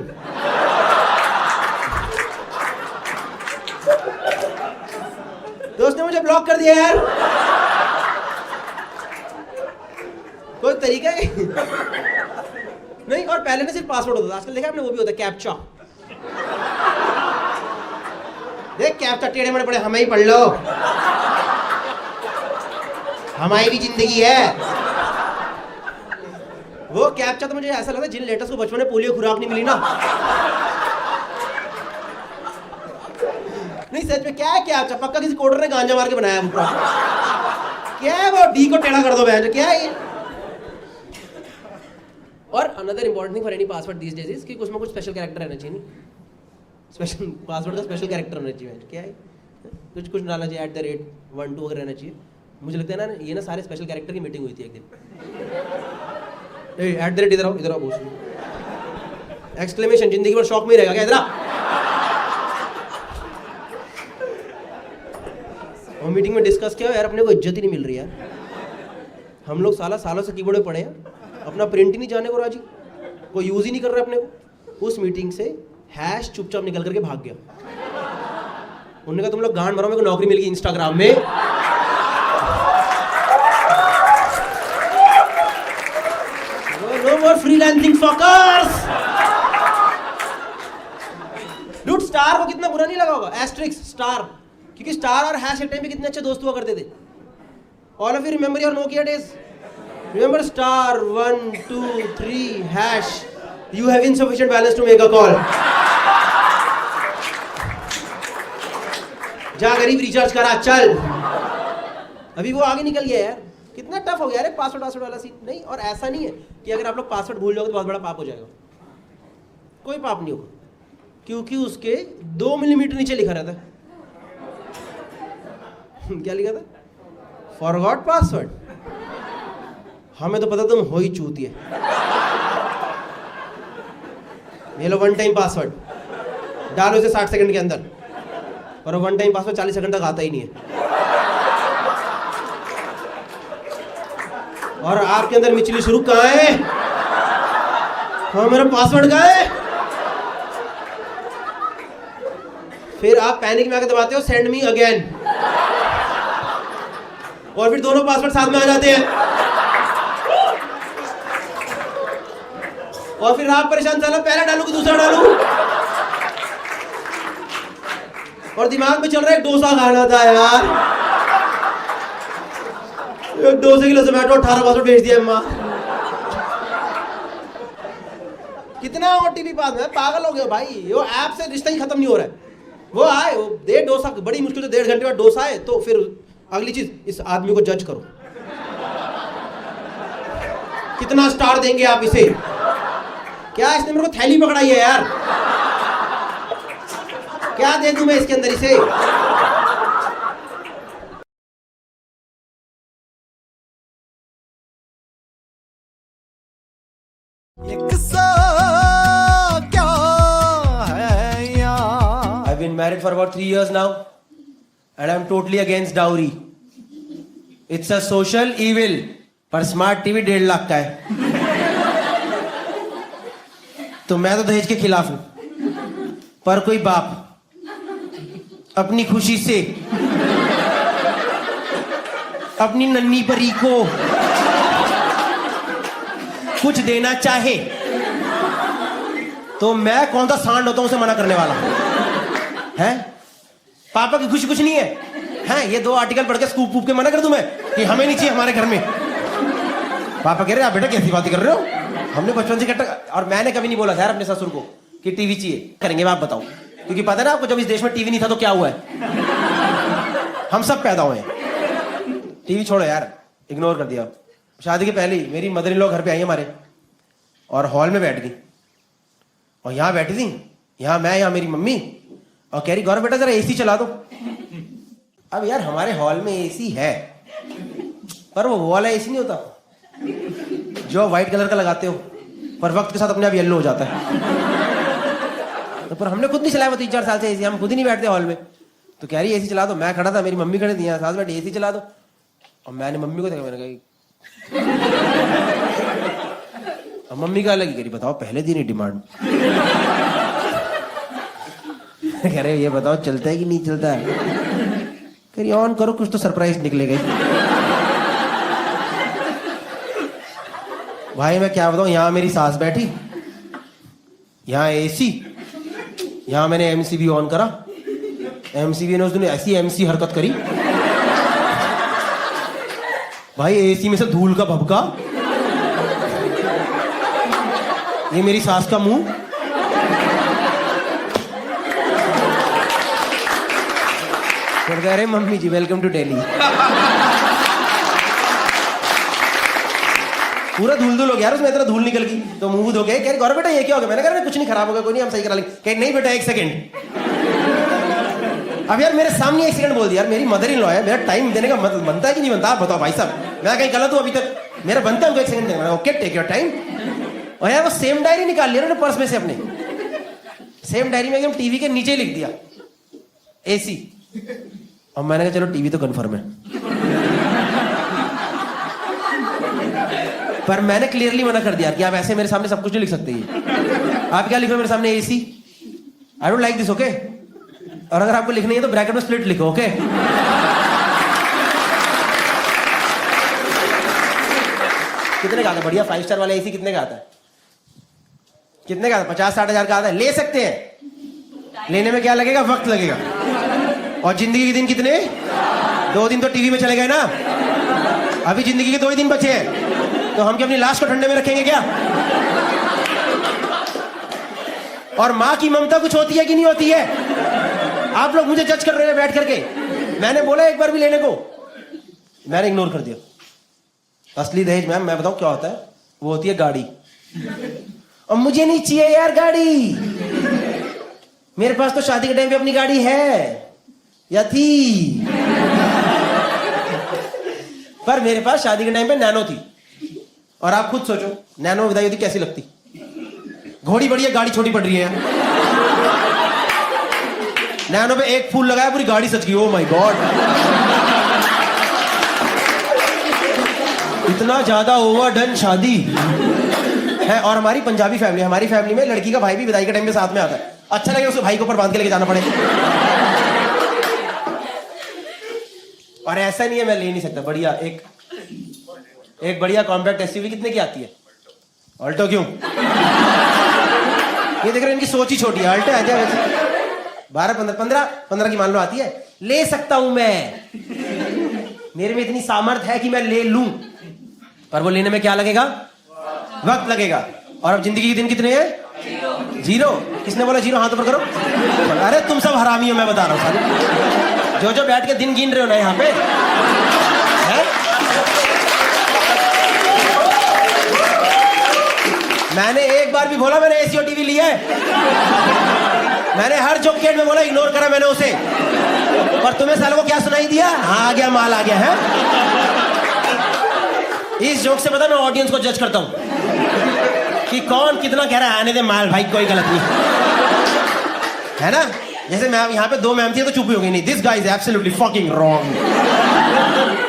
तो उसने मुझे ब्लॉक कर दिया यार। कोई तरीका है नहीं। और पहले ना सिर्फ पासवर्ड होता था, आजकल देखा आपने वो भी होता है कैप्चा। देख कैप्चा टेढ़े मेढ़े पड़े, हमें ही पढ़ लो, हमारी भी जिंदगी है। वो कैप्चा तो मुझे ऐसा लगता है जिन लेटेस्ट को बचपन में पोलियो खुराक नहीं मिली ना। नहीं सच में, क्या है कैप्चा? पक्का किसी कोडर ने गांजा मार के बनाया है। क्या है वो? डी को टेढ़ा कर दो बहन, क्या है ये? और another important thing for any password these days is कि उसमें कुछ स्पेशल कैरेक्टर रहना चाहिए। नहीं, स्पेशल पासवर्ड का स्पेशल कैरेक्टर होना चाहिए। क्या है? कुछ डालना चाहिए, @1 2 वगैरह रहना चाहिए। मुझे लगता है ना, ये ना सारे स्पेशल कैरेक्टर की मीटिंग हुई थी एक दिन। @ इधर आओ, इधर आओ, एक्सक्लेमेशन, जिंदगी भर शौक में ही रहेगा क्या इधर? और मीटिंग में डिस्कस किया यार, अपने को इज्जत ही नहीं मिल रही यार, हम लोग सालों से कीबोर्ड पे पड़े हैं, अपना प्रिंट ही नहीं जाने को राजी, कोई यूज ही नहीं कर रहा अपने को। उस मीटिंग से हैश चुपचाप निकल करके भाग गया। उन्होंने कहा तुम लोग गांड मारो, मेरे को नौकरी मिल गई इंस्टाग्राम में। No more freelancing fuckers. Dude, star को कितना बुरा नहीं लगा होगा, एस्ट्रिक्स स्टार, क्योंकि स्टार और हैश एक टाइम पे कितने अच्छे दोस्त हुआ करते थे। All of you remember your Nokia days? Remember star 1 2 3 hash, you have insufficient balance to make a call. जा गरीब रिचार्ज करा चल। अभी वो आगे निकल गया यार, कितना टफ हो गया यार पासवर्ड वाला सीन। नहीं, और ऐसा नहीं है कि अगर आप लोग पासवर्ड भूल जाओगे तो बहुत बड़ा पाप हो जाएगा, कोई पाप नहीं होगा, क्योंकि उसके 2 मिलीमीटर नीचे लिखा रहता है। क्या लिखा था? Forgot password. हमें तो पता तुम हो ही चूतिए। ये लो वन टाइम पासवर्ड, डालो इसे 60 सेकंड के अंदर, और वन टाइम पासवर्ड 40 सेकंड तक आता ही नहीं है। और आपके अंदर मिचली शुरू कहाँ है? हाँ, मेरा पासवर्ड कहाँ है? फिर आप पैनिक में आके दबाते हो सेंड मी अगेन, और फिर दोनों पासवर्ड साथ में आ जाते हैं, और फिर आप परेशान, चलो पहला डालू कि दूसरा डालू, और दिमाग में चल रहा है डोसा खाना था यार, एक डोसे के लिए जोमेटो 18 पासवर्ड भेज दिया अम्मा। कितना ओटीपी पास है, पागल हो गया भाई। वो ऐप से रिश्ता ही खत्म नहीं हो रहा है। वो आए, वो दे डोसा, बड़ी मुश्किल से 1.5 घंटे बाद डोसा आए, तो फिर अगली चीज, इस आदमी को जज करो, कितना स्टार देंगे आप इसे? क्या इसने मेरे को थैली पकड़ाई है यार? क्या दे दूं मैं इसके अंदर इसे? I've been married for about 3 years now, and I'm totally against dowry. It's a social evil. पर स्मार्ट टीवी 1.5 लाख का है, तो मैं तो दहेज के खिलाफ हूं। पर कोई बाप अपनी खुशी से अपनी नन्ही परी को कुछ देना चाहे, तो मैं कौन सा सांड होता हूं उसे मना करने वाला है? पापा की खुशी कुछ नहीं है? ये 2 आर्टिकल पढ़ के स्कूप वूप के मना कर दूं मैं कि हमें नहीं चाहिए हमारे घर में? पापा कह रहे आप बेटा कैसी बातें कर रहे हो, हमने बचपन से इकट्ठा, और मैंने कभी नहीं बोला था यार अपने ससुर को कि टीवी चाहिए। करेंगे आप बताओ, क्योंकि पता है ना आपको, जब इस देश में टीवी नहीं था तो क्या हुआ है, हम सब पैदा हुए हैं। टीवी छोड़ो यार, इग्नोर कर दिया। शादी के पहले ही मेरी मदर इन लॉ घर पे आई हमारे, और हॉल में बैठ गई, और यहाँ बैठी थी, यहाँ मैं, यहाँ मेरी मम्मी, और कह रही गौरव बेटा जरा एसी चला दो। अब यार हमारे हॉल में एसी है, पर वो वाला एसी नहीं होता जो व्हाइट कलर का लगाते हो, पर वक्त के साथ अपने आप येलो हो जाता है। तो पर हमने खुद नहीं चलाया वो 3-4 साल से एसी, हम खुद ही नहीं बैठते हॉल में। तो कह रही एसी चला दो, मैं खड़ा था, मेरी मम्मी खड़ी थी यहाँ साथ बैठी, एसी चला दो। और मैंने मम्मी को देखा, मैंने कहा, अब मम्मी का अलग ही करी, बताओ पहले दिन ही डिमांड। कह रहे ये बताओ चलता है कि नहीं चलता है? कह रही ऑन करो, कुछ तो सरप्राइज निकलेगा। भाई मैं क्या बताऊं, यहां मेरी सास बैठी, यहां एसी, यहां मैंने एमसीबी ऑन करा, एमसीबी ने उसने ऐसी एमसी हरकत करी भाई, एसी में से धूल का भभका, ये मेरी सास का मुंह, फिर कह रहे mummy ji welcome to Delhi. पूरा धूल हो गया यार उसमें, इतना धूल निकल गई, तो मुंह धो गए। कह रहे गौरव बेटा ये क्या हो गया? मैंने कहा कुछ नहीं, खराब हो गया, कोई नहीं, हम सही करा लेंगे। कह नहीं बेटा 1 सेकंड। अब यार मेरे सामने 1 सेकंड बोल दिया यार, मेरी मदर इन लॉ है, मेरा टाइम देने का बनता है कि नहीं बनता? आप बताओ भाई साहब, मैं कहीं गलत हूं अभी तक? मेरा बनता है उनको 1 सेकंड देना। Okay take your time. और यार वो सेम डायरी निकाल लिया ना पर्स में से अपने, सेम डायरी में एकदम टीवी के नीचे लिख दिया एसी। और मैंने कहा चलो टीवी तो कंफर्म है, पर मैंने क्लियरली मना कर दिया कि आप ऐसे मेरे सामने सब कुछ नहीं लिख सकते। आप क्या लिखो मेरे सामने AC, I don't like this, okay. और अगर आपको लिखनी है तो ब्रैकेट में स्प्लिट लिखो, ओके। कितने का आता है बढ़िया 5 स्टार वाला एसी? कितने का आता है? कितने का आता है? 50-60 हजार का आता है। ले सकते हैं, लेने में क्या लगेगा? वक्त लगेगा। और जिंदगी के दिन कितने? 2 दिन तो टीवी में चले गए ना, अभी जिंदगी के 2 ही दिन बचे हैं, तो हम क्या अपनी लाश को ठंडे में रखेंगे क्या? और माँ की ममता कुछ होती है कि नहीं होती है? आप लोग मुझे जज कर रहे हैं बैठ करके। मैंने बोला एक बार भी लेने को, मैंने इग्नोर कर दिया। असली दहेज मैम मैं बताऊं क्या होता है? वो होती है गाड़ी। और मुझे नहीं चाहिए यार गाड़ी, मेरे पास तो शादी के टाइम पे अपनी गाड़ी है या थी, पर मेरे पास शादी के टाइम पे नैनो थी। और आप खुद सोचो नैनो में विदाई होती कैसी लगती? घोड़ी बड़ी है, गाड़ी छोटी पड़ रही है। नैनो पे एक फूल लगाया पूरी गाड़ी सज गई। ओ माय गॉड, इतना ज्यादा ओवरडन शादी है। और हमारी पंजाबी फैमिली, हमारी फैमिली में लड़की का भाई भी विदाई के टाइम में साथ में आता है। अच्छा लगे उसे भाई के ऊपर बांध के लेके जाना पड़े। और ऐसा नहीं है मैं ले नहीं सकता। बढ़िया एक बढ़िया कॉम्पैक्ट एसयूवी कितने की आती है? ऑल्टो क्यों? ये देख रहे हैं इनकी सोच ही छोटी है। ऑल्टो है 12-15 की मान लो आती है। ले सकता हूं मैं, मेरे में इतनी सामर्थ्य है कि मैं ले लूं, पर वो लेने में क्या लगेगा? वक्त लगेगा। और अब जिंदगी के दिन कितने हैं? 0। किसने बोला 0? हाथ ऊपर करो। अरे तुम सब हरामी हो, मैं बता रहा हूं सारे जो बैठ के दिन गिन रहे हो ना यहाँ पे है? मैंने एक बार भी बोला मैंने एसी और टीवी लिया है? मैंने हर जोक में बोला, इग्नोर करा मैंने उसे। और तुम्हें सालों को क्या सुनाई दिया? हाँ आ गया, माल आ गया है। इस जोक से पता मैं ऑडियंस को जज करता हूं कि कौन कितना कह रहा है। आने दे माल भाई, कोई गलत नहीं है ना। जैसे मैं यहाँ पे 2 मैम थी तो चुप ही हो गई। नहीं, this guy is absolutely fucking wrong,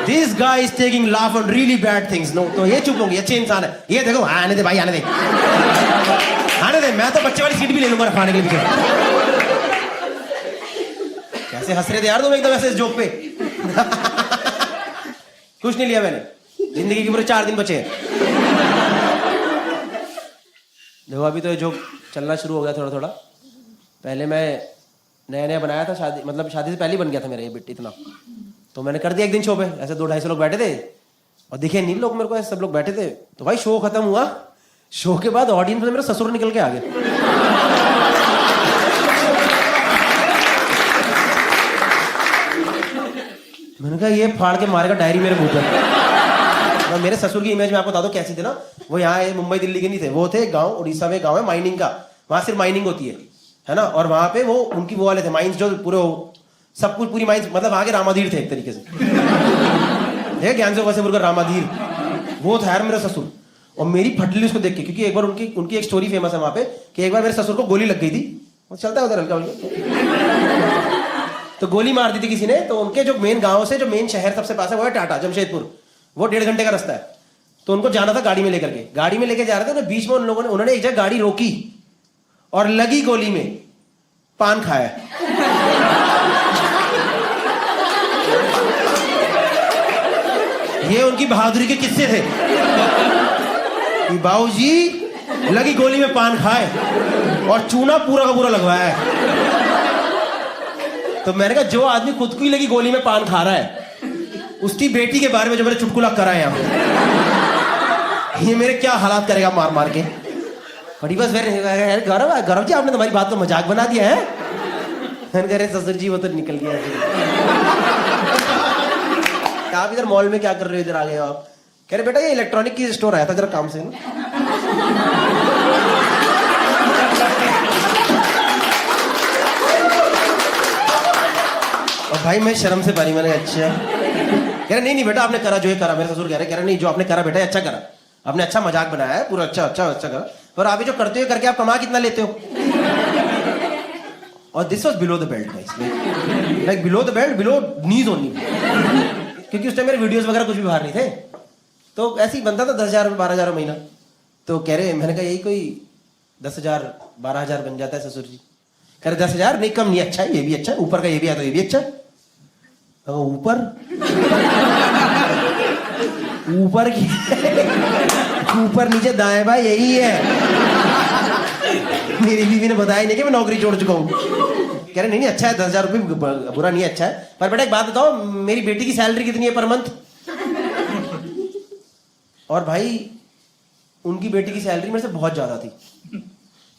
this guy is taking laugh on really bad things. No, तो ये चुप होंगी, अच्छे इंसान है। ये देखो, आने दे भाई, आने दे, आने दे। मैं तो बच्चे वाली सीट भी ले लूंगा रखवाने के लिए। कैसे हंस रहे थे यार तुम एकदम ऐसे इस जोक पे। कुछ नहीं लिया मैंने, जिंदगी के पूरे 4 दिन बचे हैं। देखो अभी तो ये जोक चलना शुरू हो गया थोड़ा थोड़ा। पहले मैं नया बनाया था, शादी मतलब शादी से पहले ही बन गया था मेरा ये बिट इतना। तो मैंने कर दिया एक दिन शो पे, ऐसे 200-250 लोग बैठे थे और दिखे नहीं लोग मेरे को, ऐसे सब लोग बैठे थे। तो भाई शो खत्म हुआ, शो के बाद ऑडियंस में मेरा ससुर निकल के आ गया। मैंने कहा ये फाड़ के मारेगा डायरी मेरे मुंह पर। मेरे ससुर की इमेज में आपको बता दो कैसी थी ना। वो यहाँ मुंबई दिल्ली के नहीं थे, वो थे गांव, उड़ीसा में गांव है माइनिंग का, वहां सिर्फ माइनिंग होती है ना। और वहां पे वो उनकी वो वाले थे माइंस, जो पूरे सब कुछ पूरी माइंस, मतलब वहां के रामाधीर थे एक तरीके से। ज्ञान से वैसे बोलकर रामाधीर, वो था यार मेरा ससुर। और मेरी फटली उसको देख के, क्योंकि एक बार उनकी एक स्टोरी फेमस है वहां पे कि एक बार मेरे ससुर को गोली लग गई थी। वो चलता है उधर हल्का हल्का, तो गोली मार दी थी किसी ने। तो उनके जो मेन गांव से जो मेन शहर सबसे पास है वो है टाटा जमशेदपुर, वो 1.5 घंटे का रास्ता है। तो उनको जाना था गाड़ी में लेकर के, गाड़ी में लेके जा रहे थे। तो बीच में उन लोगों ने, उन्होंने एक जगह गाड़ी रोकी और लगी गोली में पान खाया। ये उनकी बहादुरी के किस्से थे कि बाबूजी लगी गोली में पान खाए और चूना पूरा का पूरा लगवाया है। तो मैंने कहा जो आदमी खुद को ही लगी गोली में पान खा रहा है, उसकी बेटी के बारे में जो मैंने चुटकुला करा है यहाँ, ये मेरे क्या हालात करेगा मार मार के। बड़ी बस गौरव जी आपने तुम्हारी बात को मजाक बना दिया है। मैंने कह रहे ससुर जी वो तो निकल गया। आप इधर मॉल में क्या कर रहे हो, इधर आ गए हो आप? कह रहे बेटा ये इलेक्ट्रॉनिक की स्टोर आया था जरा काम से ना। और भाई मैं शर्म से पारी, मैंने अच्छा। कह रहे नहीं बेटा आपने करा जो ये करा, मेरे ससुर कह रहे नहीं जो आपने करा बेटा अच्छा करा, आपने अच्छा मजाक बनाया है पूरा, अच्छा करा। और आप जो करते हो करके आप कमा कितना लेते हो? और this was below the belt guys, like below the belt, below knees only, क्योंकि उस टाइम मेरे वीडियोस वगैरह कुछ भी बाहर नहीं थे, तो ऐसे ही बनता था 10,000 12,000 महीना। तो कह रहे, मैंने कहा यही कोई 10,000 12,000 बन जाता है ससुर जी। कह रहे 10,000 नहीं, कम नहीं, अच्छा है, ये भी अच्छा है, ऊपर का ये भी आता है, ये भी अच्छा है। ऊपर ऊपर की ऊपर नीचे दाएं बाएं यही है। मेरी बीवी ने बताया नहीं कि मैं नौकरी छोड़ चुका हूँ। कह रहे नहीं अच्छा है, 10,000 रुपये बुरा नहीं है, अच्छा है। पर बेटा एक बात बताओ, मेरी बेटी की सैलरी कितनी है पर मंथ? और भाई उनकी बेटी की सैलरी मेरे से बहुत ज्यादा थी,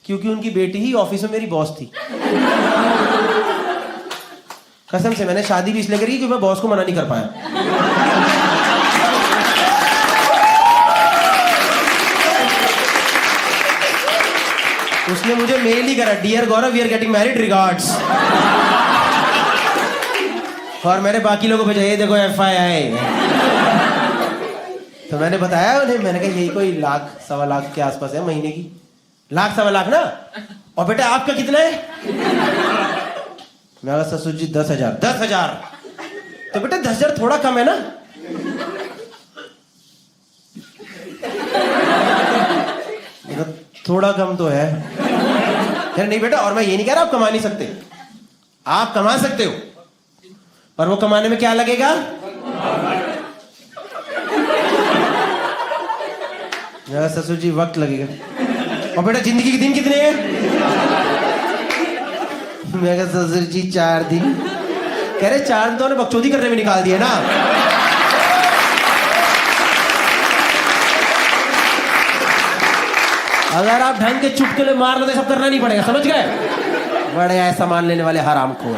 क्योंकि उनकी बेटी ही ऑफिस में मेरी बॉस थी। कसम से मैंने शादी भी इसलिए करी कि मैं बॉस को मना नहीं कर पाया। उसने मुझे मेल ही करा, dear Gaurav we are getting married, regards. और मैंने बाकी लोगों को भेजा, ये देखो FYI। तो मैंने बताया उन्हें, मैंने कहा यही कोई 1 लाख 1.25 लाख के आसपास है महीने की। 1 लाख 1.25 लाख ना। और बेटा आपका कितना है? मैं कहा ससुर जी 10,000। 10,000? तो बेटा 10,000 थोड़ा कम है ना? थोड़ा कम तो है। नहीं बेटा, और मैं ये नहीं कह रहा आप कमा नहीं सकते, आप कमा सकते हो, पर वो कमाने में क्या लगेगा? ससुर जी वक्त लगेगा। और बेटा जिंदगी के दिन कितने हैं? मैं कहा ससुर जी 4 दिन। कह रहे 4 दिन तो उन्हें बकचोदी करने में निकाल दिया ना। अगर आप ढंग के चुटकुले मार लो तो सब करना नहीं पड़ेगा, समझ गए? बड़े ऐसा सामान लेने वाले हरामखोर।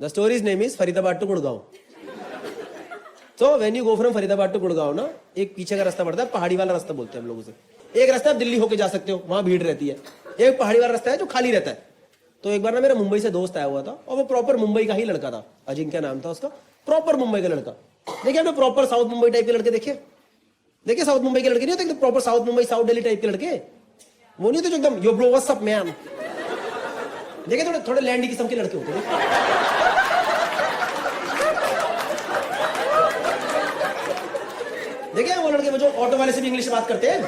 The stories name is Faridabad to Gurgaon. तो when you go from Faridabad to Gurgaon ना, एक पीछे का रास्ता पड़ता है, पहाड़ी वाला रास्ता बोलते हैं हम लोग उसे. एक रास्ता आप दिल्ली होके जा सकते हो, वहां भीड़ रहती है. एक पहाड़ी वाला रास्ता है जो खाली रहता है. तो एक बार ना मेरा मुंबई से दोस्त आया हुआ था, और वो प्रॉपर मुंबई का ही लड़का था. अजिंक्य नाम था उसका, प्रॉपर मुंबई का लड़का. देखिए आपने प्रॉपर साउथ मुंबई टाइप के लड़के देखे? देखिए साउथ मुंबई के लड़के नहीं होते proper south Mumbai south Delhi type के लड़के, वो नहीं होते जो एकदम यो ब्रो व्हाट्स अप मैन. देखिए थोड़े थोड़े लैंडी किस्म के लड़के होते हैं. देखिए वो लड़के वो जो ऑटो वाले से भी इंग्लिश में बात करते हैं.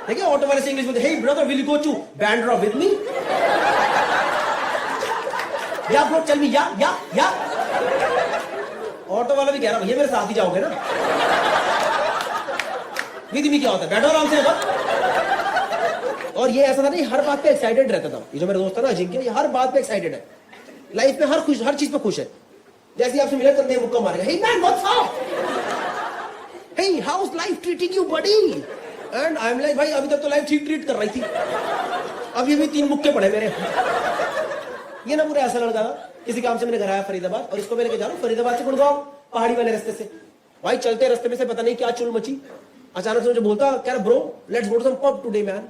देखिए ऑटो वाले से इंग्लिश बोलते, hey brother will you go to Bandra with me? या ब्रो चल मी या. ऑटो वाला भी कह रहा भैया मेरे साथ ही जाओगे ना. विद मी क्या होता है, बैठो आराम से. और ये ऐसा था नहीं, हर बात पे एक्साइटेड रहता था. ये जो मेरा दोस्त था ना अजिंक्य, ये हर बात पे एक्साइटेड है. लाइफ में हर चीज पे खुश है. जैसे आपसे मिला करते हैं मुक्का मारेगा, hey man what's up, hey how is life treating you buddy? And I am like भाई अभी तक तो लाइफ ठीक ट्रीट कर रही थी, अभी भी 3 मुक्के पड़े मेरे. ये ना पूरा ऐसा लड़का था. किसी काम से मेरे घर आया फरीदाबाद, और इसको मैं लेके जा रहा हूँ फरीदाबाद से गुड़गांव पहाड़ी वाले रास्ते से. भाई चलते रास्ते में से पता नहीं क्या चुल मची. अचानक से मुझे बोलता, कह रहा bro let's go to some pub today man,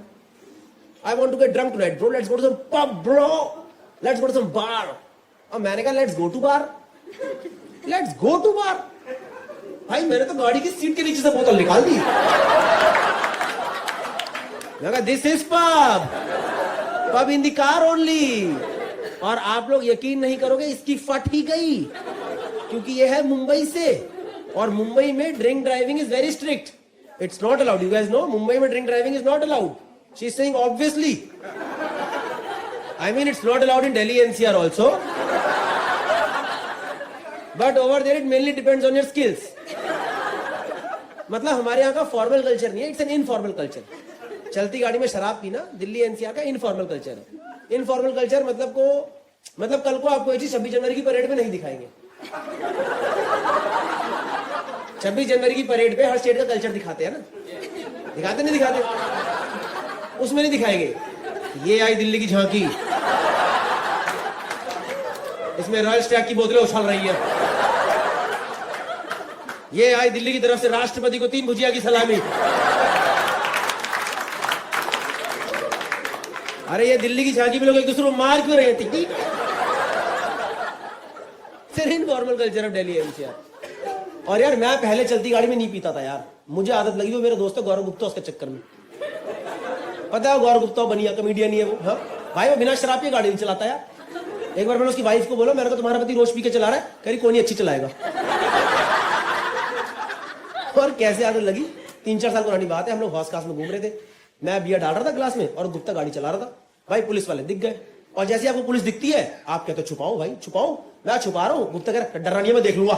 I want to get drunk tonight, bro. Let's go to some pub, bro. Let's go to some bar. अब मैंने कहा let's go to bar. Let's go to bar. भाई मैंने तो गाड़ी की seat के नीचे से बोतल निकाल दी. मैं कहा this is pub. Pub in the car only. और आप लोग यकीन नहीं करोगे, इसकी फट ही गई, क्योंकि ये है मुंबई से, और मुंबई में drink driving is very strict. It's not allowed. You guys know, Mumbai में drink driving is not allowed. She's saying obviously. I mean it's not allowed in Delhi NCR also. But over there it mainly depends on your skills. मतलब हमारे यहाँ का formal culture नहीं है, it's an informal culture. चलती गाड़ी में शराब पीना दिल्ली एनसीआर का इनफॉर्मल कल्चर है. इनफॉर्मल कल्चर मतलब कल को आपको ये चीज 26 जनवरी की परेड में नहीं दिखाएंगे. 26 जनवरी की परेड पे हर स्टेट का कल्चर दिखाते हैं ना, दिखाते नहीं दिखाते? उसमें नहीं दिखाएंगे ये आई दिल्ली की झांकी, इसमें रॉयल स्टैग की बोतलें उछल रही है, ये आई दिल्ली की तरफ से राष्ट्रपति को 3 भुजिया की सलामी. अरे ये दिल्ली की झांकी में लोग एक दूसरे को मार क्यों रहे थे? सिर्फ informal culture of Delhi NCR. और यार मैं पहले चलती गाड़ी में नहीं पीता था यार, मुझे आदत लगी. वो मेरा दोस्त है गौरव गुप्ता, उसके चक्कर में. पता है गौरव गुप्ता बनिया कॉमेडियन ही है वो. हाँ भाई वो बिना शराब के गाड़ी नहीं चलाता यार. एक बार मैंने उसकी वाइफ को बोला, मैंने कहा तुम्हारा पति रोज पी के चला रहा है, कह रही कोई नहीं अच्छी चलाएगा. और कैसे आदत लगी, 3-4 साल पुरानी बात है. हम लोग हौस खास में घूम रहे थे, मैं बियर डाल रहा था ग्लास में और गुप्ता गाड़ी चला रहा था. भाई पुलिस वाले दिख गए, और जैसे आपको पुलिस दिखती है आप कहते हो छुपाओ भाई छुपाओ. मैं छुपा रहा हूँ, गुप्ता कह रहा डरा नहीं है मैं देख लूंगा.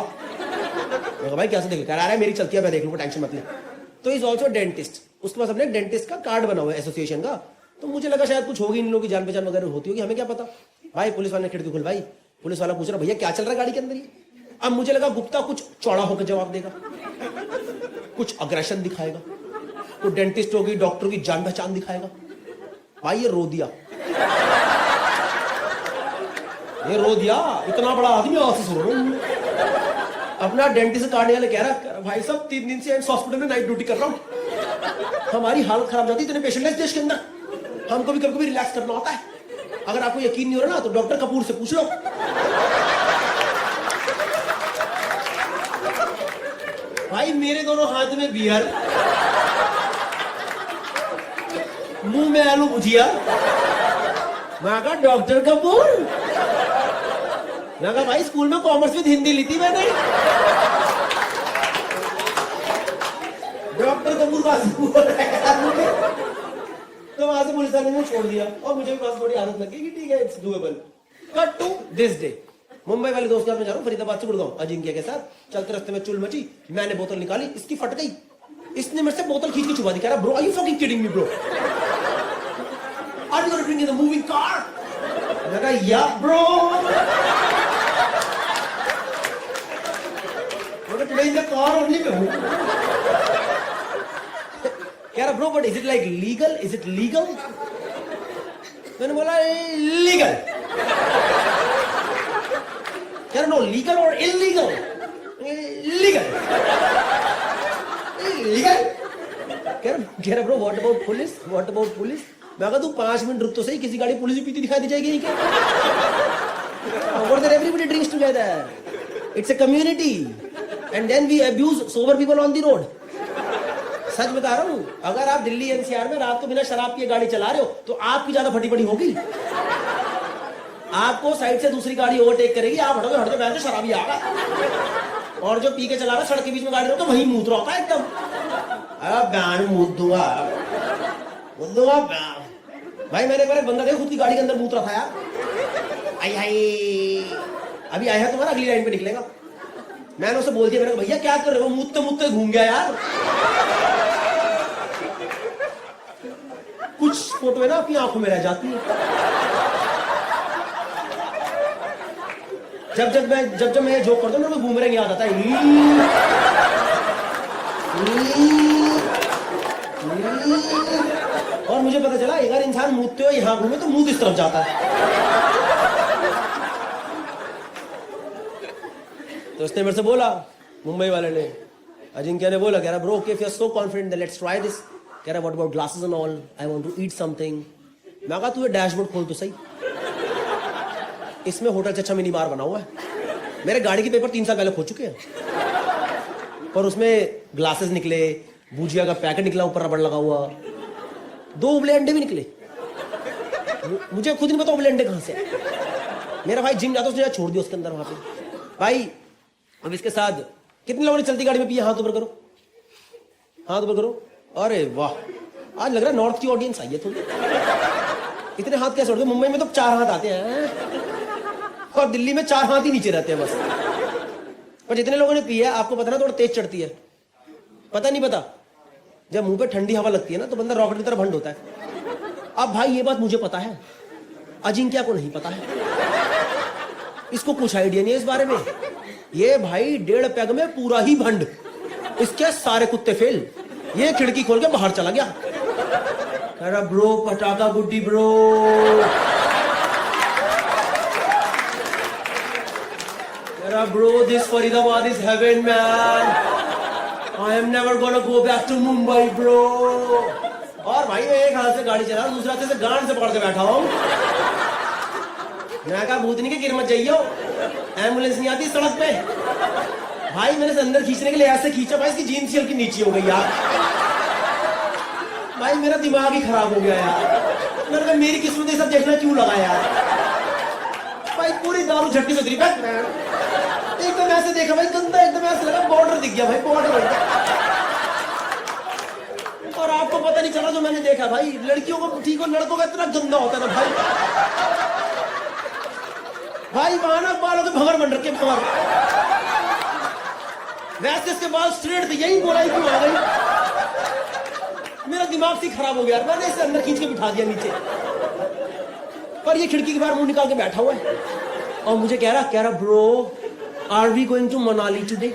मैं भाई कैसे देख, कह रहा है मेरी चलती है मैं देख लूंगा, टेंशन मत ले. तो इज ऑल्सो डेंटिस्ट, उसके पास अपने डेंटिस्ट का कार्ड बना हुआ है एसोसिएशन का. तो मुझे लगा शायद कुछ होगी, इन लोगों की जान पहचान वगैरह होती होगी, हमें क्या पता. भाई पुलिस वाले ने खिड़की खुल, भाई पुलिस वाला पूछ रहा भैया क्या चल रहा है गाड़ी के अंदर. अब मुझे लगा गुप्ता कुछ चौड़ा होकर जवाब देगा, कुछ अग्रेशन दिखाएगा, कुछ डेंटिस्ट होगी डॉक्टर की जान पहचान दिखाएगा. भाई ये रो दिया, इतना बड़ा आदमी ऑफिस हो रहा हूं. अपना डेंटिस्ट काटने वाले कह रहा भाई साहब 3 दिन से एम्स हॉस्पिटल में नाइट ड्यूटी कर रहा हूं, हमारी हालत खराब जाती है, इतने पेशेंट है इस देश के अंदर, हमको भी कभी रिलैक्स करना होता है. अगर आपको यकीन नहीं हो रहा ना तो डॉक्टर कपूर से पूछ लो. भाई मेरे दोनों हाथ में बियर, मुंह में आलू भुजिया. मैं कहा डॉक्टर कपूर, मैं कहा भाई स्कूल में कॉमर्स विद हिंदी ली थी मैंने. डॉक्टर कपूर तो वहां से पुलिस वाले ने छोड़ दिया, और मुझे भी बस थोड़ी आदत लगी कि ठीक है it's doable. Cut to this day, Mumbai वाले दोस्त के साथ में जा रहा हूँ फरीदाबाद से गुड़गांव अजिंक्य के साथ. चलते रास्ते में चुल मची, मैंने बोतल निकाली, इसकी फट गई. इसने मेरे से बोतल खींच के छुपा दी, कह रहा bro are you fucking kidding me bro, are you gonna drink in the moving car. मैं कहा yeah bro, today in the car only. कह रहा bro but is it like legal, is it legal. मैंने बोला legal. कह रहा no legal और illegal. Legal legal कह रहा bro what about police, what about police. मैं कहा तू 5 मिनट रुक तो सही, किसी गाड़ी पुलिस भी पीती दिखाई दी जाएगी क्या? Everybody drinks together, it's a community and then we abuse sober people on the road. सच बता रहा हूं, अगर आप दिल्ली एनसीआर में रात को बिना शराब पिए गाड़ी चला रहे हो तो आपकी ज्यादा फटी पड़ी होगी। आपको साइड से दूसरी गाड़ी ओवरटेक करेगी, आप हटोगे, हट जाओ, बैठ शराबी आ गया। और जो पी के चला रहा सड़क के बीच में गाड़ी रोक तो वही मूत रहा होता है एकदम। मूत दूंगा भाई। मैंने एक बंदा देखा खुद की गाड़ी के अंदर मूत रहा था यार। आई अभी आया है तुम्हारा, अगली लाइन पे निकलेगा। मैंने उसे बोल दिया, मैंने कहा भैया क्या कर रहे हो, मुत्ते घूम गया यार। कुछ फोटो है ना अपनी आंखों में रह जाती है। जब मैं जोक करता हूँ ना, बूमरैंग याद आता है। और मुझे पता चला अगर इंसान मुंहते हुए यहां घूमे तो मुंह इस तरफ जाता है। तो उसने मेरे से बोला, मुंबई वाले ने, अजिंक्य ने बोला, कह रहा bro okay if you are so confident then let's try this. कह रहा what about glasses and all, I want to eat something. मैं कहा तू ये डैशबोर्ड खोल तो सही, इसमें होटल से अच्छा मिनी बार बना हुआ है। मेरे गाड़ी के पेपर 3 साल पहले खो चुके हैं, पर उसमें ग्लासेस निकले, भुजिया का पैकेट निकला, ऊपर रबड़ लगा हुआ, 2 उबले अंडे भी निकले। मुझे खुद नहीं पता उबले अंडे कहां से। मेरा भाई जिम जाता, उसने छोड़ दिया उसके अंदर वहां पे। भाई अब इसके साथ कितने लोगों ने चलती गाड़ी में पिया? हाथ ऊपर करो, हाथ ऊपर करो। अरे वाह, आज लग रहा है नॉर्थ की ऑडियंस आई है थोड़ी। इतने हाथ कैसे उड़ते? मुंबई में तो 4 हाथ आते हैं और दिल्ली में 4 हाथ ही नीचे रहते हैं बस। पर जितने लोगों ने पिया, आपको पता ना थोड़ा तेज चढ़ती है। पता नहीं पता, जब मुंह पे ठंडी हवा लगती है ना तो बंदा रॉकेट की तरह भंड होता है। अब भाई ये बात मुझे पता है, अजिंक्य को नहीं पता है, इसको कुछ आइडिया नहीं है इस बारे में। ये भाई 1.5 पैग में पूरा ही भंड, इसके सारे कुत्ते फेल। ये खिड़की खोल के बाहर चला गया। अरे ब्रो पटाखा गुड्डी ब्रो, अरे bro this Faridabad is heaven man, I am never gonna go back to Mumbai bro. और भाई मैं एक हाथ से गाड़ी चला, दूसरे हाथ से गांड से पकड़ के बैठा हूं। मैं कहा भूतनी के गिर मत जाइयो, एम्बुलेंस नहीं आती सड़क पे। भाई मैंने से अंदर खींचने के लिए ऐसे खींचा, भाई इसकी जीन्स हल्की नीचे हो गई यार। भाई मेरा दिमाग ही खराब हो गया यार। मैंने कहा मेरी किस्मत ये सब देखना क्यों लगा यार। भाई पूरी दारू झट्टी से गिरी। एकदम ऐसे देखा भाई, गंदा एकदम ऐसे लगा बॉर्डर दिख गया भाई, बॉर्डर। और आपको पता नहीं चला जो मैंने देखा भाई, लड़कियों को ठीक हो, लड़कों का इतना गंदा होता है ना भाई वहां ना बालों के भंवर बन रखे, भंवर। वैसे इसके बाल स्ट्रेट थे, यही बुराई क्यों आ गई? मेरा दिमाग से खराब हो गया, मैंने इसे अंदर खींच के बिठा दिया नीचे। पर ये खिड़की के बाहर मुंह निकाल के बैठा हुआ है और मुझे कह रहा bro are we going to Manali today,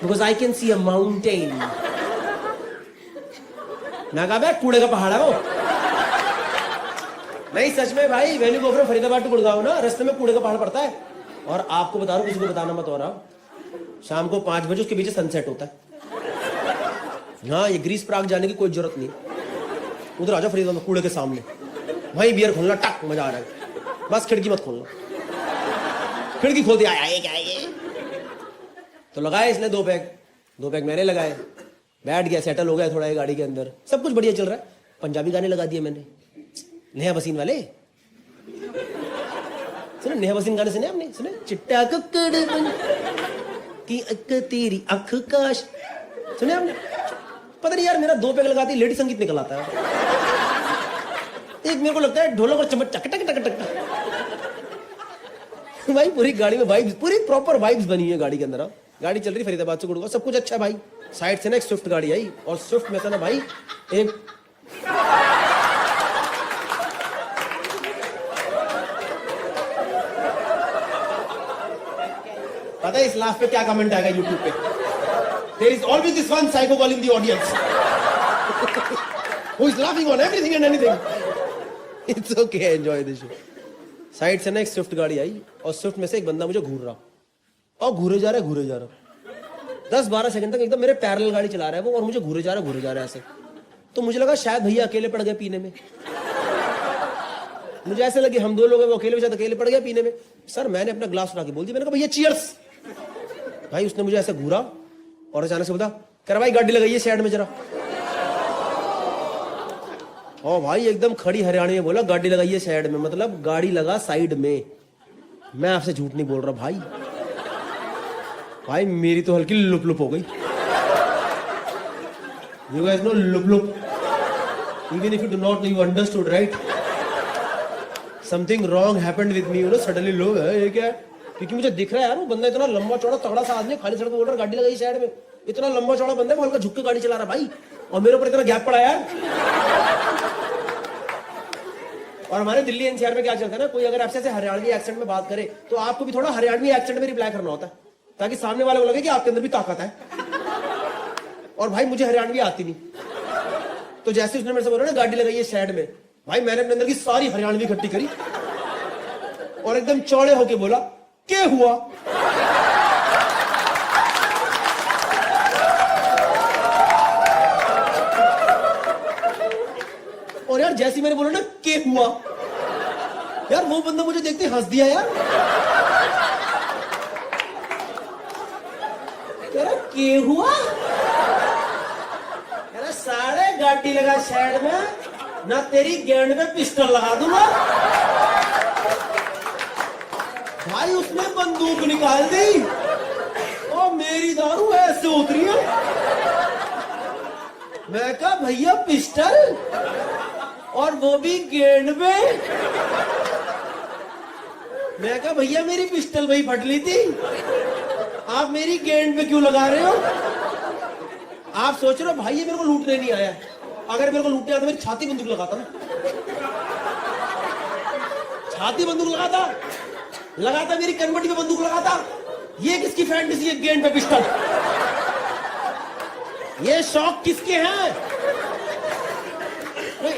because I can see a mountain. मैं कहा भाई कूड़े का पहाड़ है वो। नहीं सच में भाई, when you go from Faridabad to Gurgaon ना, रास्ते में कूड़े का पहाड़ पड़ता है। और आपको बता रहा हूं, किसी को बताना मत हो रहा, शाम को 5 बजे उसके पीछे सनसेट होता है। हाँ, ये ग्रीस प्राग जाने की कोई जरूरत नहीं, उधर आ जाओ फरीदाबाद में कूड़े के सामने, वहीं बियर खोलना, टक मजा आ रहा है। बस खिड़की मत खोलना। खिड़की खोल दिया, आए क्या ये तो लगाए इसने 2 पैग मैंने लगाए, बैठ गया, सेटल हो गया थोड़ा ये गाड़ी के अंदर, सब कुछ बढ़िया चल रहा है। पंजाबी गाने लगा दिए मैंने, नेहा वसीम वाले। सुने नेहा वसीम गाने सुने आपने? सुने चिट्टा कुक्कड़ की अक तेरी अख काश, सुने आपने? पता नहीं यार, मेरा 2 पैग लगाती लेडी संगीत निकल आता है। एक मेरे को लगता है ढोलक और चम्मच टक टक टक टक। भाई पूरी गाड़ी में वाइब्स, पूरी प्रॉपर वाइब्स बनी है गाड़ी के अंदर। गाड़ी चल रही फरीदाबाद से गुड़गांव, सब कुछ अच्छा है भाई। साइड से ना एक स्विफ्ट गाड़ी आई, और स्विफ्ट में था ना भाई एक पता है इस लाफ पे क्या कमेंट आएगा यूट्यूब पे? There is always this one psycho girl in the audience who is laughing on everything and anything. It's okay, enjoy the show. Side से ना एक स्विफ्ट गाड़ी आई और स्विफ्ट में से एक बंदा मुझे घूर रहा और घूरे जा रहा 10-12 सेकंड तक एकदम मेरे पैरेलल गाड़ी चला रहा है वो और मुझे घूरे जा रहा है ऐसे। तो मुझे लगा शायद भैया अकेले पड़ गए पीने में। मुझे ऐसे लगे हम 2 लोग हैं, वो अकेले पड़ गया पीने में। सर मैंने अपना ग्लास उठा के बोल दिया, मैंने कहा भैया चीयर्स। भाई उसने मुझे ऐसे घूरा और अचानक से बोला कर भाई गाड़ी लगाइए साइड में जरा। और भाई एकदम खड़ी हरियाणी में बोला गाड़ी लगाइए साइड में, मतलब गाड़ी लगा साइड में। मैं आपसे झूठ नहीं बोल रहा भाई मेरी तो हल्की लुप लुप हो गई। You guys know loop loop? Even if you do not know, you understood, right? Something wrong happened with me, you know, suddenly लोग ये क्या है? क्योंकि मुझे दिख रहा है यार वो बंदा इतना लंबा चौड़ा तगड़ा सा आदमी खाली सड़क पे बोल रहा गाड़ी लगाई साइड में। इतना लंबा चौड़ा बंदा है वो हल्का झुक के गाड़ी चला रहा भाई, और मेरे ऊपर इतना गैप पड़ा यार। और हमारे दिल्ली एनसीआर में क्या चलता है ना, कोई अगर आपसे ऐसे हरियाणवी एक्सेंट में बात करे तो आपको भी थोड़ा हरियाणवी एक्सेंट में रिप्लाई करना होता है ताकि सामने वाले को लगे कि आपके अंदर भी ताकत है। और भाई मुझे हरियाणवी आती नहीं, तो जैसे उसने मेरे से बोला ना गाड़ी लगाइए साइड में, भाई मैंने अपने अंदर की सारी हरियाणवी इकट्ठी करी और एकदम चौड़े होके बोला क्या हुआ। और यार जैसे मैंने बोला ना क्या हुआ, यार वो बंदा मुझे देखते हंस दिया यार। क्या हुआ साढ़े गाड़ी लगा साइड में, ना तेरी गेंद में पिस्टल लगा दूंगा। भाई उसने बंदूक निकाल दी और मेरी दारू ऐसे उतरी है। मैं कहा भैया पिस्टल, और वो भी गेंद में। मैं कहा भैया मेरी पिस्टल वही फट ली थी, आप मेरी गेंद पे क्यों लगा रहे हो? आप सोच रहे हो भाई ये मेरे को लूटने नहीं आया, अगर मेरे को लूटने आता मेरी छाती बंदूक लगाता ना, छाती बंदूक लगाता मेरी कन्वर्टी पे बंदूक लगाता। ये किसकी फैंटेसी है गेंद पे पिस्टल? ये शौक किसके हैं?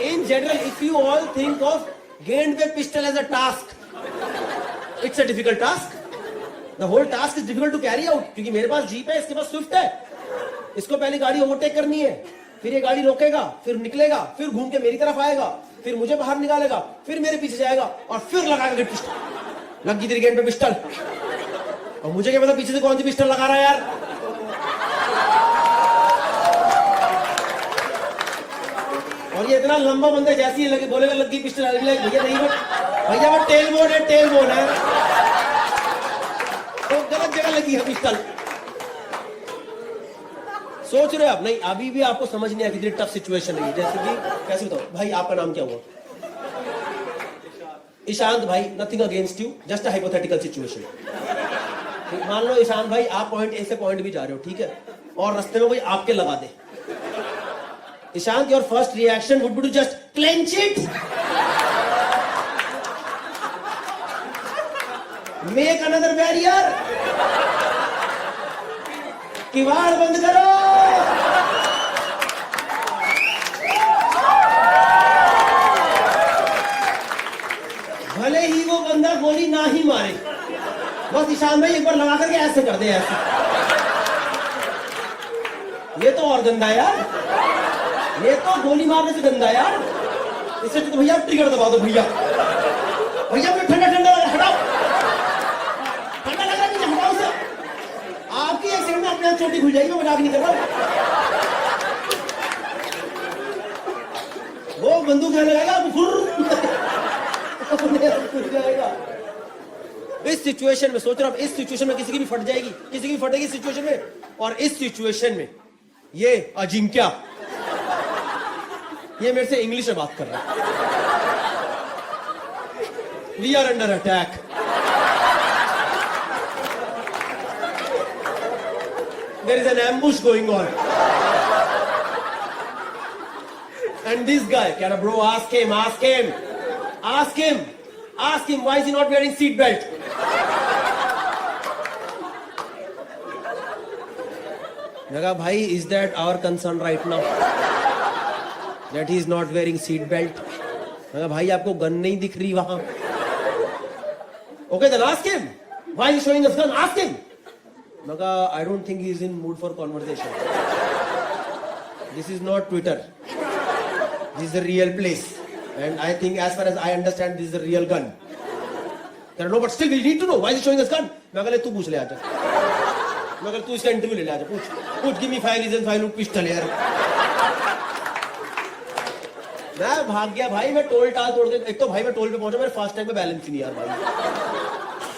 In general if you all think of गेंद पे pistol as a task, it's a difficult task. The whole task is difficult to carry out, क्योंकि मेरे पास जीप है, इसके पास स्विफ्ट है। इसको पहले गाड़ी ओवरटेक करनी है, फिर ये गाड़ी रोकेगा, फिर निकलेगा, फिर घूम के मेरी तरफ आएगा, फिर मुझे बाहर निकालेगा, फिर मेरे पीछे जाएगा और फिर लगाएगा पिस्टल। लग गई तेरी गेंद पे पिस्टल, और मुझे क्या पता पीछे से कौन सी पिस्टल लगा रहा है यार। और ये इतना लंबा बंदा जैसे ही लगे बोलेगा लग गई पिस्टल, भैया नहीं भैया वो टेल बोन है, तो गलत जगह लगी है पिस्टल। सोच रहे हो आप? नहीं, अभी भी आपको समझ नहीं आती टफ सिचुएशन है। जैसे कि कैसे बताओ भाई, आपका नाम क्या हुआ? ईशांत भाई, nothing against you, just a hypothetical situation. मान लो ईशांत भाई आप पॉइंट ए से पॉइंट बी जा रहे हो, ठीक है, और रास्ते में कोई आपके लगा दे। Ishant, your first reaction would be to just clench it, make another barrier, किवाड़ बंद करो। भले ही वो बंदा गोली ना ही मारे, बस ईशान भाई एक बार लगा करके ऐसे कर दे, ऐसे। ये तो और गंदा यार, ये तो गोली मारने से गंदा यार। इससे तो भैया ट्रिगर दबा दो भैया, भैया मुझे ठंडा ठंडा हटाओ, ठंडा लग रहा है, हटाओ से। आपकी एक सेकंड में अपने आप चोटी खुल जाएगी, मैं मजाक नहीं कर रहा। वो बंदूक लगाएगा, खुल जाएगा। इस सिचुएशन में सोच रहा हूं, इस सिचुएशन में किसी की भी फट जाएगी, किसी की भी फटेगी सिचुएशन में। और इस सिचुएशन में ये अजिंक्य, ये मेरे से इंग्लिश में बात कर रहा है। We are under attack. There is an ambush going on. And this guy, can a bro ask him, why is he not wearing seat belt? Naga bhai, is that our concern right now? That he is not wearing seat belt? Naga bhai, आपको gun नहीं दिख रही वहां? Okay, then ask him. Why is he showing us gun? Ask him. Maka, I don't think he is in mood for conversation. This is not Twitter. This is a real place. And I think as far as I understand, this is a real gun. No, but still we need to know. Why is he showing us gun? मैं कहले तू पूछ ले आजा. मैं कहले तू इसका इंटरव्यू ले ले आजा. पूछ. Give me 5 reasons why you pistol यार. मैं भाग गया भाई. मैं टोल टाल तोड़ के. एक तो भाई मैं टोल पे पहुंचा. मेरे फास्ट टैग में बैलेंस ही नहीं यार भाई.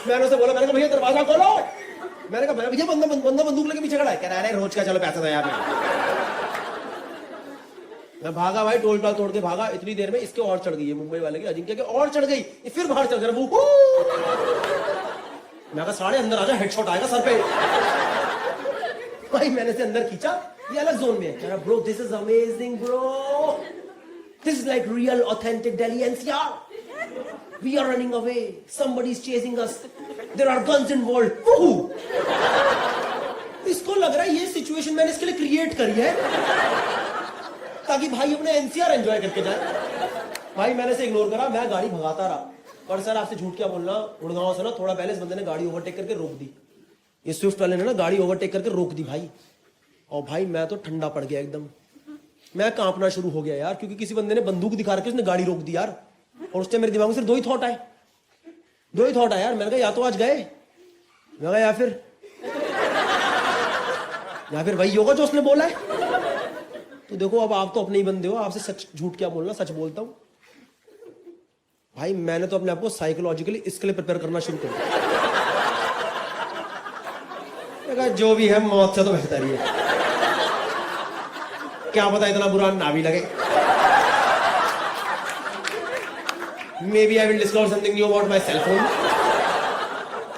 मैंने उसे बोला. मैंने कहा भैया दरवाजा खोलो. मैंने कहा भैया बंदा बंदूक लेके पीछे खड़ा है. कह रहा है रोज का चलो पैसा था यहाँ पे. मैं भागा भाई. टोल टाल तोड़ के भागा. इतनी देर में इसके और चढ़ गई है मुंबई वाले की अजिंक्य के और चढ़ गई. फिर बाहर चढ़ कर वो मैं कहा साढ़े अंदर आजा. हेडशॉट आएगा सर पे. भाई मैंने से अंदर खींचा. ये अलग जोन में है. कह रहा bro this is amazing bro. This is like real authentic Delhi NCR. We are running away. Somebody is chasing us. There are guns involved. इसको लग रहा है ये सिचुएशन मैंने इसके लिए क्रिएट करी है ताकि भाई अपने एनसीआर एंजॉय करके जाए. भाई मैंने से इग्नोर करा. मैं गाड़ी भगाता रहा. और सर आपसे झूठ क्या बोलना. गुड़गांव से ना थोड़ा पहले इस बंदे ने गाड़ी ओवरटेक करके रोक दी. ये स्विफ्ट वाले ने ना गाड़ी ओवरटेक करके रोक दी भाई. और भाई मैं तो ठंडा पड़ गया एकदम. मैं कांपना शुरू हो गया यार. क्योंकि किसी बंदे ने बंदूक दिखा रखी उसने गाड़ी रोक दी यार. और उससे मेरे दिमाग में सिर्फ दो ही थॉट आए यार. मैंने कहा या तो आज गए. मैं कहा या फिर वही होगा जो उसने बोला है. तो देखो अब आप तो अपने ही बंदे हो. आपसे सच झूठ क्या बोलना. सच बोलता हूं भाई. मैंने तो अपने आप को साइकोलॉजिकली इसके लिए प्रिपेयर करना शुरू कर दिया. जो भी है मौत से तो बेहतर ही है. क्या पता इतना बुरा ना भी लगे. Maybe I will discover something new about my cell phone.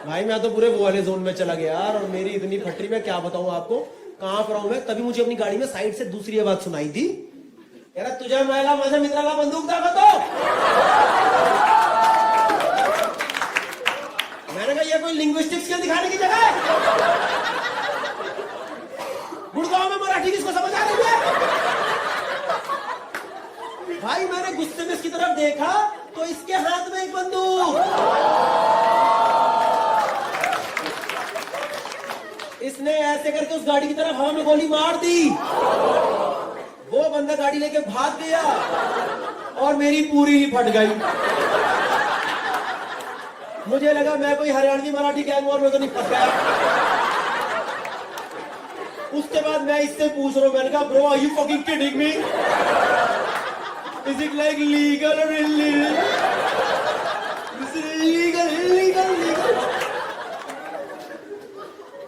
भाई मैं तो पूरे वो वाले जोन में चला गया यार. और मेरी इतनी फटरी में क्या बताऊं आपको. कहां पर हूं मैं. तभी मुझे अपनी गाड़ी में साइड से दूसरी आवाज सुनाई थी. यार तुझे महिला माझ्या मित्राला बंदूक दाखवतो. मैंने कहा ये कोई लिंग्विस्टिक्स स्किल दिखाने की जगह है. गुड़गांव में मराठी किसको समझ आ रही है. भाई मैंने गुस्से में इसकी तरफ देखा तो इसके हाथ में एक बंदूक. इसने ऐसे करके उस गाड़ी की तरफ हवा में गोली मार दी. वो बंदा गाड़ी लेके भाग गया और मेरी पूरी ही फट गई. मुझे लगा मैं कोई हरियाणवी मराठी गैंग वॉर में तो नहीं फंस गया. उसके बाद मैं इससे पूछ रहा हूं. मैंने कहा bro are you fucking kidding me. Is it like legal और इलीगल.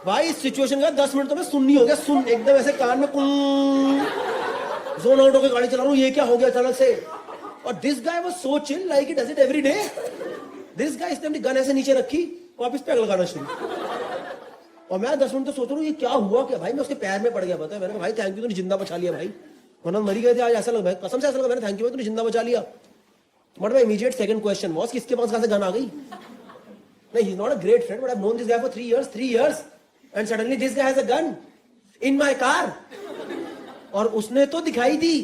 भाई इस सिचुएशन का 10 मिनट तो मैं सुननी हो गया. सुन एकदम ऐसे कान में जोन आउट होकर गाड़ी चला रहा हूं. ये क्या हो गया अचानक से. और this guy was so chill like it does it every day. This guy इसने अपनी गन ऐसे नीचे रखी वापस पैक लगाना शुरू. और मैं 10 मिनट तो सोच रहा हूँ ये क्या हुआ क्या. भाई मैं उसके पैर में पड़ गया. पता है मैंने कहा भाई थैंक यू तूने जिंदा बचा लिया भाई. वरना मरी गए थे आज. ऐसा लगा कसम से ऐसा लगा मैंने थैंक यू भाई तूने जिंदा बचा लिया. But my immediate second question was किसके पास कहां से गन आ गई. नहीं he is not a great friend but I have known this guy for 3 years and suddenly this guy has a gun in my car. और उसने तो दिखाई दी.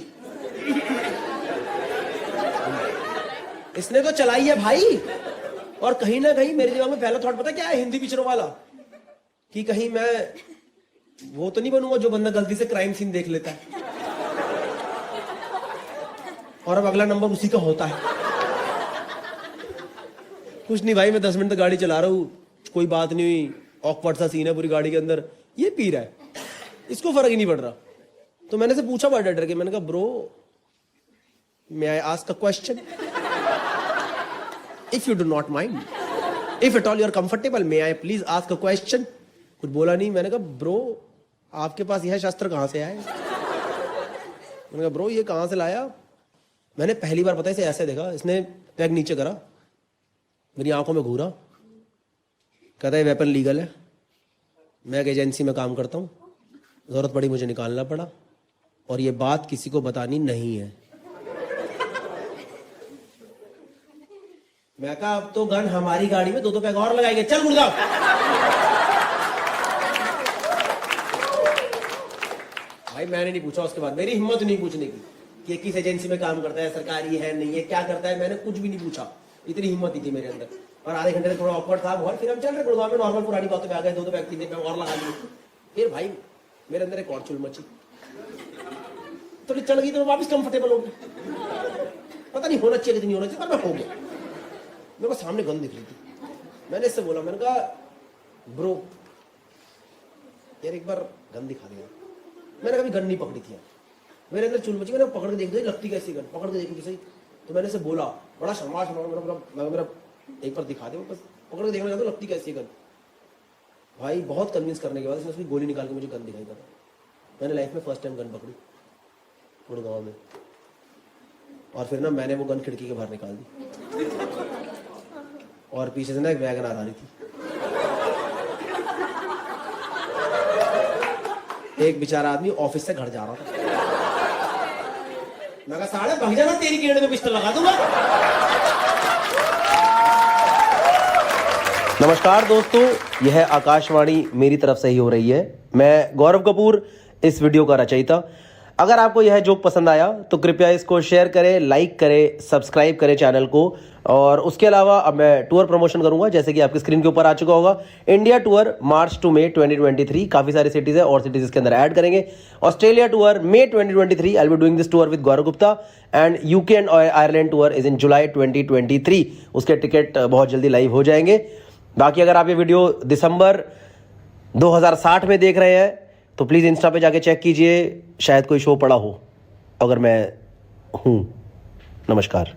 इसने तो चलाई है भाई. और कहीं ना कहीं मेरे दिमाग में पहला थॉट पता क्या है हिंदी पिक्चरों वाला कि कहीं मैं वो तो नहीं बनूंगा जो बंदा गलती से क्राइम सीन देख लेता है और अब अगला नंबर उसी का होता है. कुछ नहीं भाई मैं 10 मिनट तक गाड़ी चला रहा हूं. कोई बात नहीं हुई. ऑकवर्ड सा सीन है पूरी गाड़ी के अंदर. ये पी रहा है. इसको फर्क ही नहीं पड़ रहा. तो मैंने से पूछा बड़ा डर के. मैंने कहा bro may I ask a question if you do not mind. If at all you are comfortable may I please ask a question. कुछ बोला नहीं. मैंने कहा ब्रो आपके पास यह शस्त्र कहां से आए. मैंने कहा ब्रो ये कहां से लाया. मैंने पहली बार पता है इसे ऐसे देखा. इसने पैग नीचे करा मेरी आंखों में घूरा. कहता है वेपन लीगल है. मैं एक एजेंसी में काम करता हूं. जरूरत पड़ी मुझे निकालना पड़ा. और ये बात किसी को बतानी नहीं है. मैं कहा अब तो गन हमारी गाड़ी में 2 पैग और लगाएंगे. चल गुड़गांव. भाई मैंने नहीं पूछा उसके बाद. मेरी हिम्मत नहीं पूछने की कि किस एजेंसी में काम करता है, सरकारी है नहीं है, क्या करता है. मैंने कुछ भी नहीं पूछा. इतनी हिम्मत ही थी मेरे अंदर. और आधे घंटे से थोड़ा ऑकवर्ड था बहुत, फिर हम चल रहे गुड़गांव में नॉर्मल पुरानी बातों पे आ गए, 2 व्यक्ति थे और लगा लिए। फिर भाई मेरे अंदर एक और चुल मची, थोड़ी चढ़ गई तो मैं वापस कंफर्टेबल हो गया। पता नहीं होना चाहिए कि नहीं होना चाहिए, पर मैं हो गया। मेरे को सामने गन दिख रही थी, मैंने इससे बोला, मैंने कहा ब्रो यार एक बार गन दिखा दिया। मैंने कभी गन नहीं पकड़ी थी यार, मेरे अंदर चुल मची, मैंने पकड़ के देख दी लगती कैसी गन, पकड़ के देखी सही। तो मैंने इसे बोला बड़ा शर्माश मेरा एक बार दिखा दे, बस पकड़ के देखना चाहता हूँ लगती कैसी गन। भाई बहुत कन्विंस करने के बाद इसने उसकी गोली निकाल के मुझे गन दिखाई था। मैंने लाइफ में फर्स्ट टाइम गन पकड़ी गुड़गांव में, और फिर ना मैंने वो गन खिड़की के बाहर निकाल दी, और पीछे से ना एक वैगन आ रही थी। एक बेचारा आदमी ऑफिस से घर जा रहा था, मैं कहा साले भाग जाना, तेरी केड़ में पिस्टल लगा दूंगा। नमस्कार दोस्तों, यह आकाशवाणी मेरी तरफ से ही हो रही है। मैं गौरव कपूर, इस वीडियो का रचयिता। अगर आपको यह जोक पसंद आया तो कृपया इसको शेयर करें, लाइक करें, सब्सक्राइब करें चैनल को। और उसके अलावा अब मैं टूर प्रमोशन करूंगा, जैसे कि आपकी स्क्रीन के ऊपर आ चुका होगा। इंडिया टूर मार्च टू मई 2023, काफ़ी सारी सिटीज़ है और सिटीज़ इसके अंदर ऐड करेंगे। Australia tour May 2023, I will be doing this tour with Gaurav Gupta. And UK and Ireland tour is in July 2023, उसके टिकट बहुत जल्दी लाइव हो जाएंगे। बाकी अगर आप ये वीडियो दिसंबर 2060 में देख रहे हैं तो प्लीज़ इंस्टा पे जाके चेक कीजिए, शायद कोई शो पड़ा हो, अगर मैं हूँ। नमस्कार।